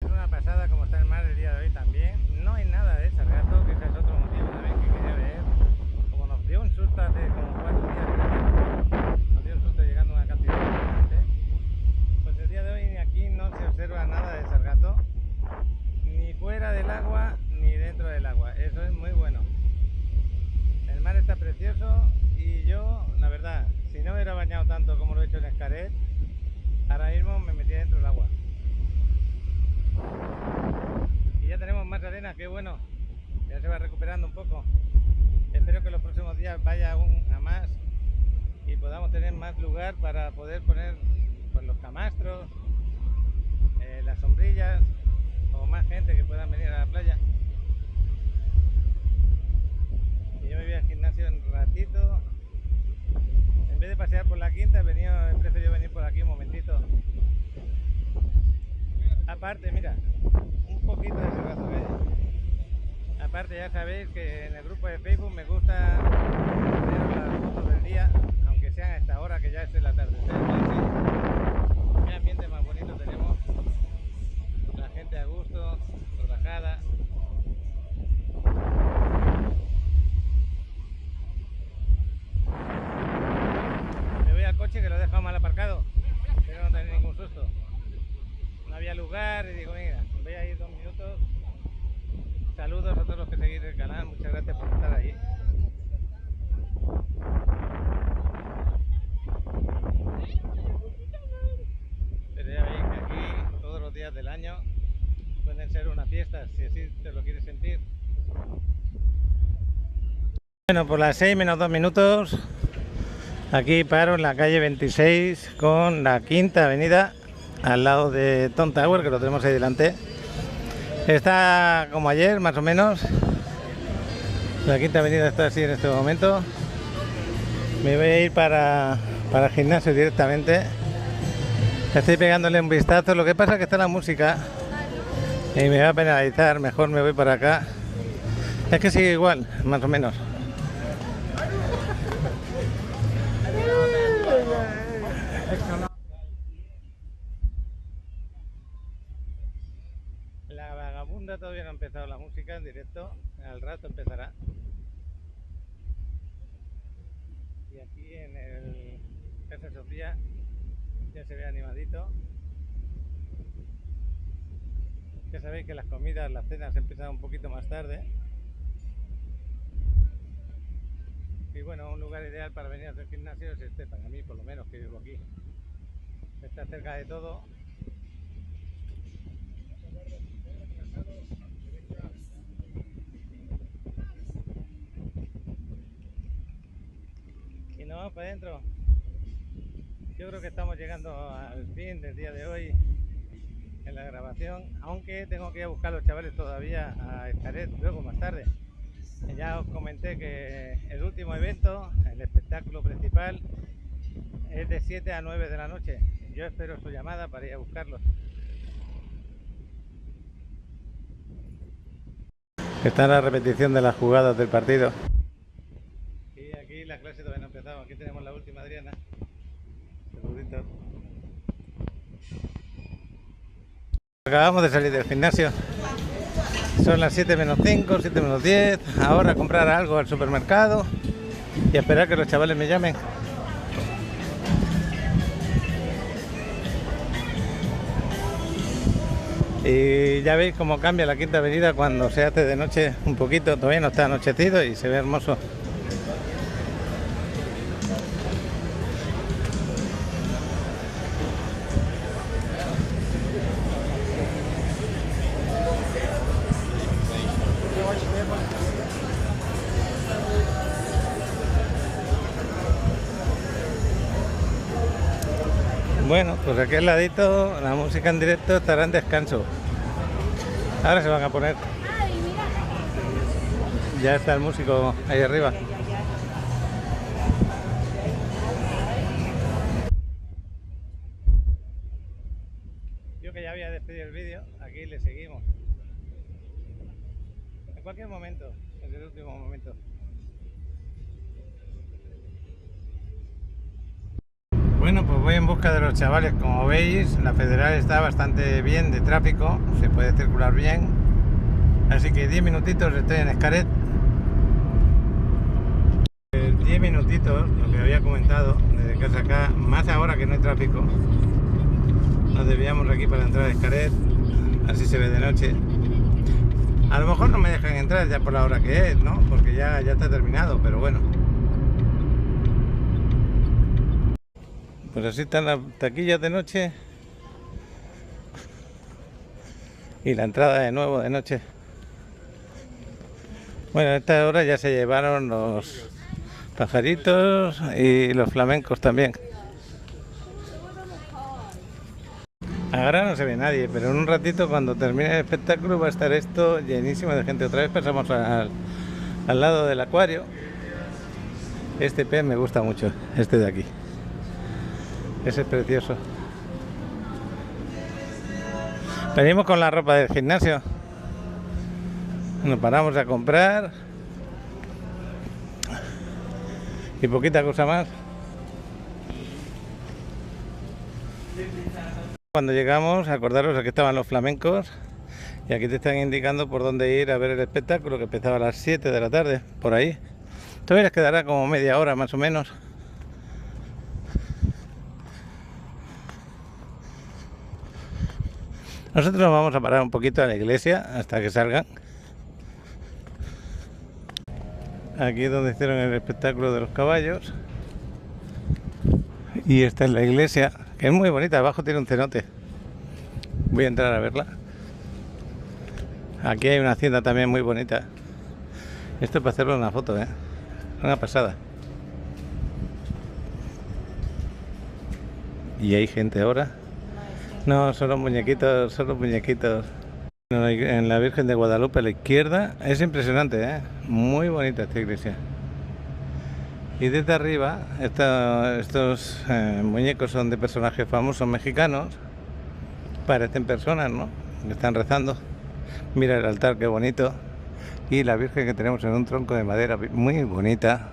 Es una pasada como está el mar el día de hoy también. No hay nada de sargazo, que ese es otro motivo también que quería ver. Como nos dio un susto hace como 4 días, nos dio un susto llegando a una cantidad de gente. Pues el día de hoy aquí no se observa nada de sargazo, ni fuera del agua ni dentro del agua. Eso es muy bueno. El mar está precioso y yo, la verdad, si no me hubiera bañado tanto como lo he hecho en Xcaret, ahora mismo me metía dentro del agua. Y ya tenemos más arena, qué bueno. Ya se va recuperando un poco. Espero que los próximos días vaya aún a más y podamos tener más lugar para poder poner pues, los camastros, las sombrillas o más gente que puedan venir a la playa. Y yo me voy al gimnasio un ratito. En vez de pasear por la quinta, he preferido venir por aquí un momentito. Aparte, mira, un poquito de cerrazo que hay. Aparte, ya sabéis que en el grupo de Facebook me gusta poner las fotos del día, aunque sean a esta hora que ya es el atardecer. Qué ambiente más bonito tenemos. La gente a gusto, relajada. Me voy al coche que lo he dejado mal aparcado, pero no tener ningún susto. No había lugar y digo, mira, voy a ir 2 minutos. Saludos a todos los que seguís el canal, muchas gracias por estar ahí. Pero ya veis que aquí todos los días del año pueden ser una fiesta, si así te lo quieres sentir. Bueno, por las 6 menos 2 minutos, aquí paro en la calle 26 con la Quinta Avenida, al lado de Tom Tower, que lo tenemos ahí delante. Está como ayer, más o menos. La Quinta Avenida está así en este momento. Me voy a ir para el gimnasio directamente. Estoy pegándole un vistazo. Lo que pasa es que está la música y me va a penalizar. Mejor me voy para acá. Es que sigue igual, más o menos. La vagabunda todavía no ha empezado la música en directo, al rato empezará. Y aquí en el Casa Sofía ya se ve animadito. Ya sabéis que las comidas, las cenas empiezan un poquito más tarde. Y bueno, un lugar ideal para venir a hacer gimnasio es este, para mí por lo menos, que vivo aquí. Está cerca de todo. Y nos vamos para adentro. Yo creo que estamos llegando al fin del día de hoy en la grabación, aunque tengo que ir a buscar a los chavales todavía a Xcaret luego más tarde. Ya os comenté que el último evento, el espectáculo principal, es de 7 a 9 de la noche. Yo espero su llamada para ir a buscarlos. Está en la repetición de las jugadas del partido. Y aquí la clase todavía no ha empezado. Aquí tenemos la última Adriana. Saludito. Acabamos de salir del gimnasio. Son las 7 menos 5, 7 menos 10. Ahora a comprar algo al supermercado y a esperar que los chavales me llamen. Y ya veis cómo cambia la Quinta Avenida cuando se hace de noche un poquito. Todavía no está anochecido y se ve hermoso. Bueno, pues aquí al ladito la música en directo estará en descanso. Ahora se van a poner. Ya está el músico ahí arriba. Yo que ya había despedido el vídeo, aquí le seguimos. En cualquier momento, en el último momento. Bueno, pues voy en busca de los chavales. Como veis, la Federal está bastante bien de tráfico, se puede circular bien, así que 10 minutitos estoy en Xcaret. 10 minutitos, lo que había comentado, desde casa acá, más ahora que no hay tráfico. Nos desviamos aquí para entrar a Xcaret, así se ve de noche. A lo mejor no me dejan entrar ya por la hora que es, ¿no? Porque ya está terminado, pero bueno. Pues así están las taquillas de noche. Y la entrada de nuevo de noche. Bueno, a esta hora ya se llevaron los pajaritos y los flamencos también. Ahora no se ve nadie, pero en un ratito cuando termine el espectáculo va a estar esto llenísimo de gente. Otra vez pasamos al lado del acuario. Este pez me gusta mucho, este de aquí. Ese es precioso. Venimos con la ropa del gimnasio. Nos paramos a comprar. Y poquita cosa más. Cuando llegamos, acordaros, aquí estaban los flamencos. Y aquí te están indicando por dónde ir a ver el espectáculo, que empezaba a las 7 de la tarde, por ahí. Todavía les quedará como media hora más o menos. Nosotros nos vamos a parar un poquito a la iglesia hasta que salgan. Aquí es donde hicieron el espectáculo de los caballos. Y esta es la iglesia, que es muy bonita. Abajo tiene un cenote. Voy a entrar a verla. Aquí hay una hacienda también muy bonita. Esto es para hacerle una foto, ¿eh? Una pasada. Y hay gente ahora. No, son los muñequitos, son los muñequitos. En la Virgen de Guadalupe a la izquierda. Es impresionante, ¿eh? Muy bonita esta iglesia. Y desde arriba, estos muñecos son de personajes famosos mexicanos. Parecen personas, ¿no? Que están rezando. Mira el altar, qué bonito. Y la Virgen que tenemos en un tronco de madera muy bonita.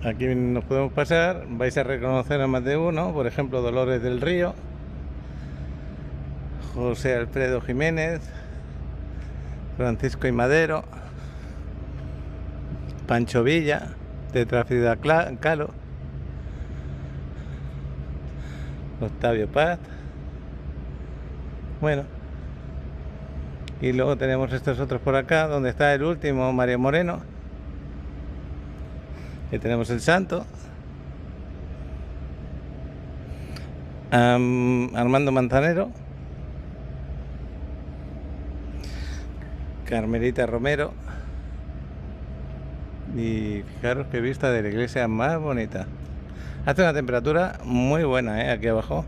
Aquí nos podemos pasar, vais a reconocer a más de uno, por ejemplo Dolores del Río, José Alfredo Jiménez, Francisco y Madero, Pancho Villa, de Frida Kahlo, Octavio Paz. Bueno, y luego tenemos estos otros por acá, donde está el último, Mario Moreno. Y tenemos el santo, Armando Manzanero, Carmelita Romero. Y fijaros qué vista de la iglesia más bonita. Hace una temperatura muy buena, aquí abajo.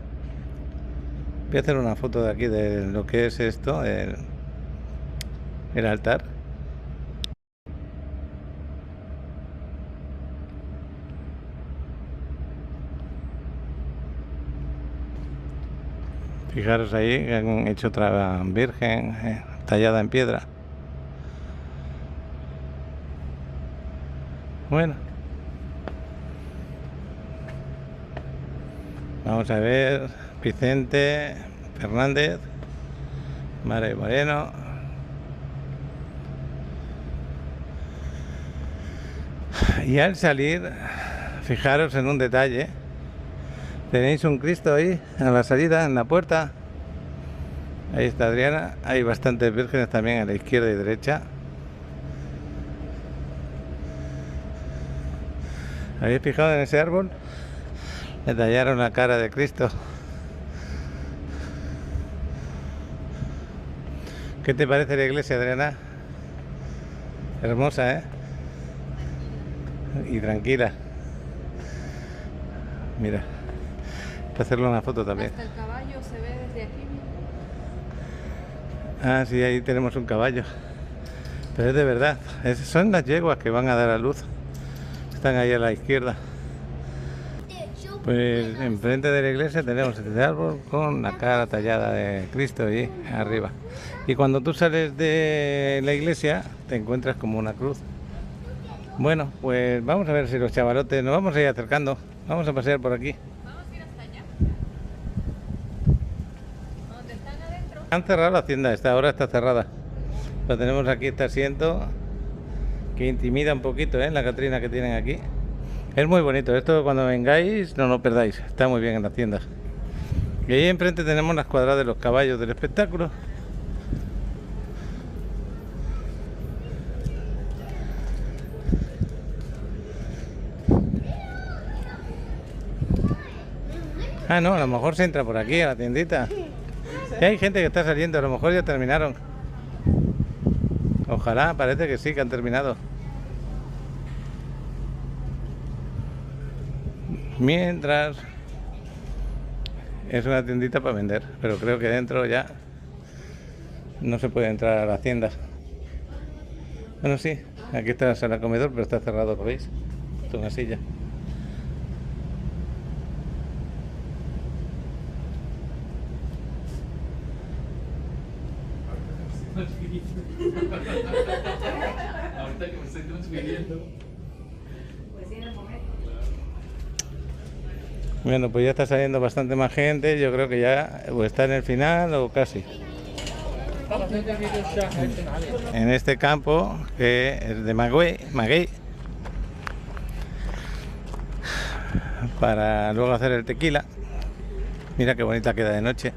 Voy a hacer una foto de aquí de lo que es esto, el altar. Fijaros ahí que han hecho otra virgen tallada en piedra. Bueno, vamos a ver Vicente Fernández, Mario Moreno. Y al salir, fijaros en un detalle. Tenéis un Cristo ahí, a la salida, en la puerta. Ahí está Adriana. Hay bastantes vírgenes también a la izquierda y derecha. ¿Habéis fijado en ese árbol? Le tallaron la cara de Cristo. ¿Qué te parece la iglesia, Adriana? Hermosa, ¿eh? Y tranquila. Mira. Para hacerle una foto también. Hasta el caballo se ve desde aquí. Ah, sí, ahí tenemos un caballo. Pero es de verdad. Son las yeguas que van a dar a luz. Están ahí a la izquierda. Pues enfrente de la iglesia tenemos este árbol con la cara tallada de Cristo allí arriba. Y cuando tú sales de la iglesia te encuentras como una cruz. Bueno, pues vamos a ver si los chavalotes nos vamos a ir acercando. Vamos a pasear por aquí. Han cerrado la hacienda, esta hora está cerrada. Pero tenemos aquí este asiento que intimida un poquito, la Catrina que tienen aquí. Es muy bonito, esto cuando vengáis no lo perdáis, está muy bien en la tienda. Y ahí enfrente tenemos las cuadras de los caballos del espectáculo. Ah, no, a lo mejor se entra por aquí a la tiendita. Y hay gente que está saliendo, a lo mejor ya terminaron. Ojalá, parece que sí, que han terminado. Mientras es una tiendita para vender, pero creo que dentro ya no se puede entrar a las tiendas. Bueno, sí, aquí está la sala comedor, pero está cerrado, ¿lo veis? Esto es una silla. Ahorita que me estoy transfiriendo. Bueno, pues ya está saliendo bastante más gente. Yo creo que ya o está en el final o casi. En este campo, que es de maguey, para luego hacer el tequila. Mira qué bonita queda de noche.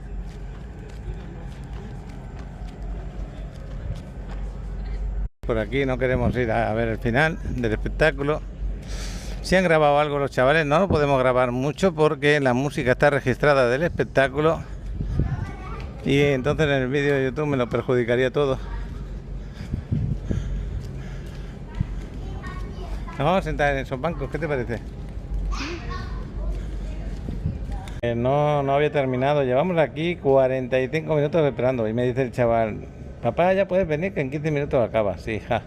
Por aquí no queremos ir a ver el final del espectáculo. Si han grabado algo los chavales, no lo podemos grabar mucho porque la música está registrada del espectáculo y entonces en el vídeo de YouTube me lo perjudicaría todo. Nos vamos a sentar en esos bancos, ¿qué te parece? No había terminado, llevamos aquí 45 minutos esperando y me dice el chaval: papá, ya puedes venir que en 15 minutos acaba. Sí, ja.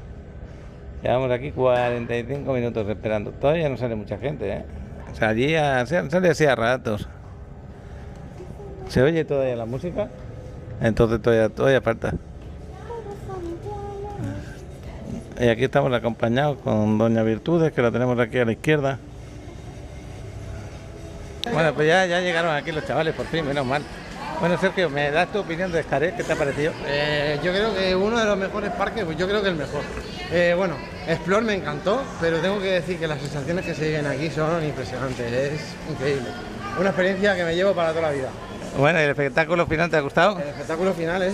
Llevamos aquí 45 minutos esperando. Todavía no sale mucha gente, ¿eh? Sale así a ratos. ¿Se oye todavía la música? Entonces todavía falta. Y aquí estamos acompañados con Doña Virtudes, que la tenemos aquí a la izquierda. Bueno, pues ya llegaron aquí los chavales, por fin, menos mal. Bueno, Sergio, ¿me das tu opinión de Xcaret? ¿Qué te ha parecido? Yo creo que uno de los mejores parques, pues yo creo que el mejor. Bueno, Explore me encantó, pero tengo que decir que las sensaciones que se viven aquí son impresionantes, es increíble. Una experiencia que me llevo para toda la vida. Bueno, ¿y el espectáculo final te ha gustado? El espectáculo final es...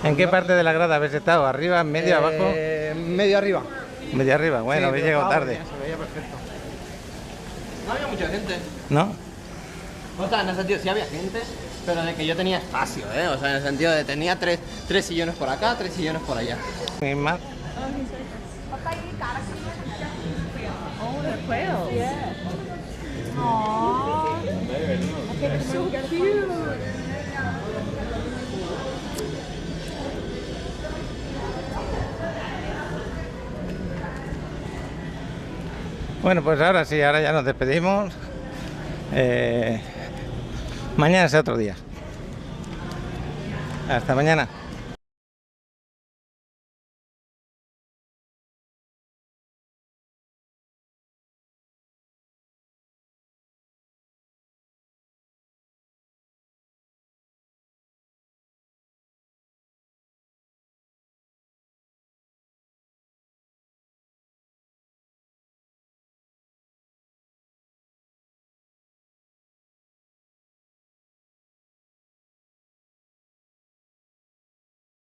¿En qué parte de la grada habéis estado? ¿Arriba, en medio, abajo? Medio arriba. Medio arriba, bueno, Sí, habéis llegado tarde. Se veía perfecto. No había mucha gente. ¿No? O sea, en el sentido, sí había gente, pero de que yo tenía espacio, ¿eh? O sea, en el sentido de tenía tres sillones por acá, 3 sillones por allá. ¿Y más? Oh, they're quails. Yeah. Aww. They're so cute. Bueno, pues ahora sí, ahora ya nos despedimos. Mañana es otro día. Hasta mañana.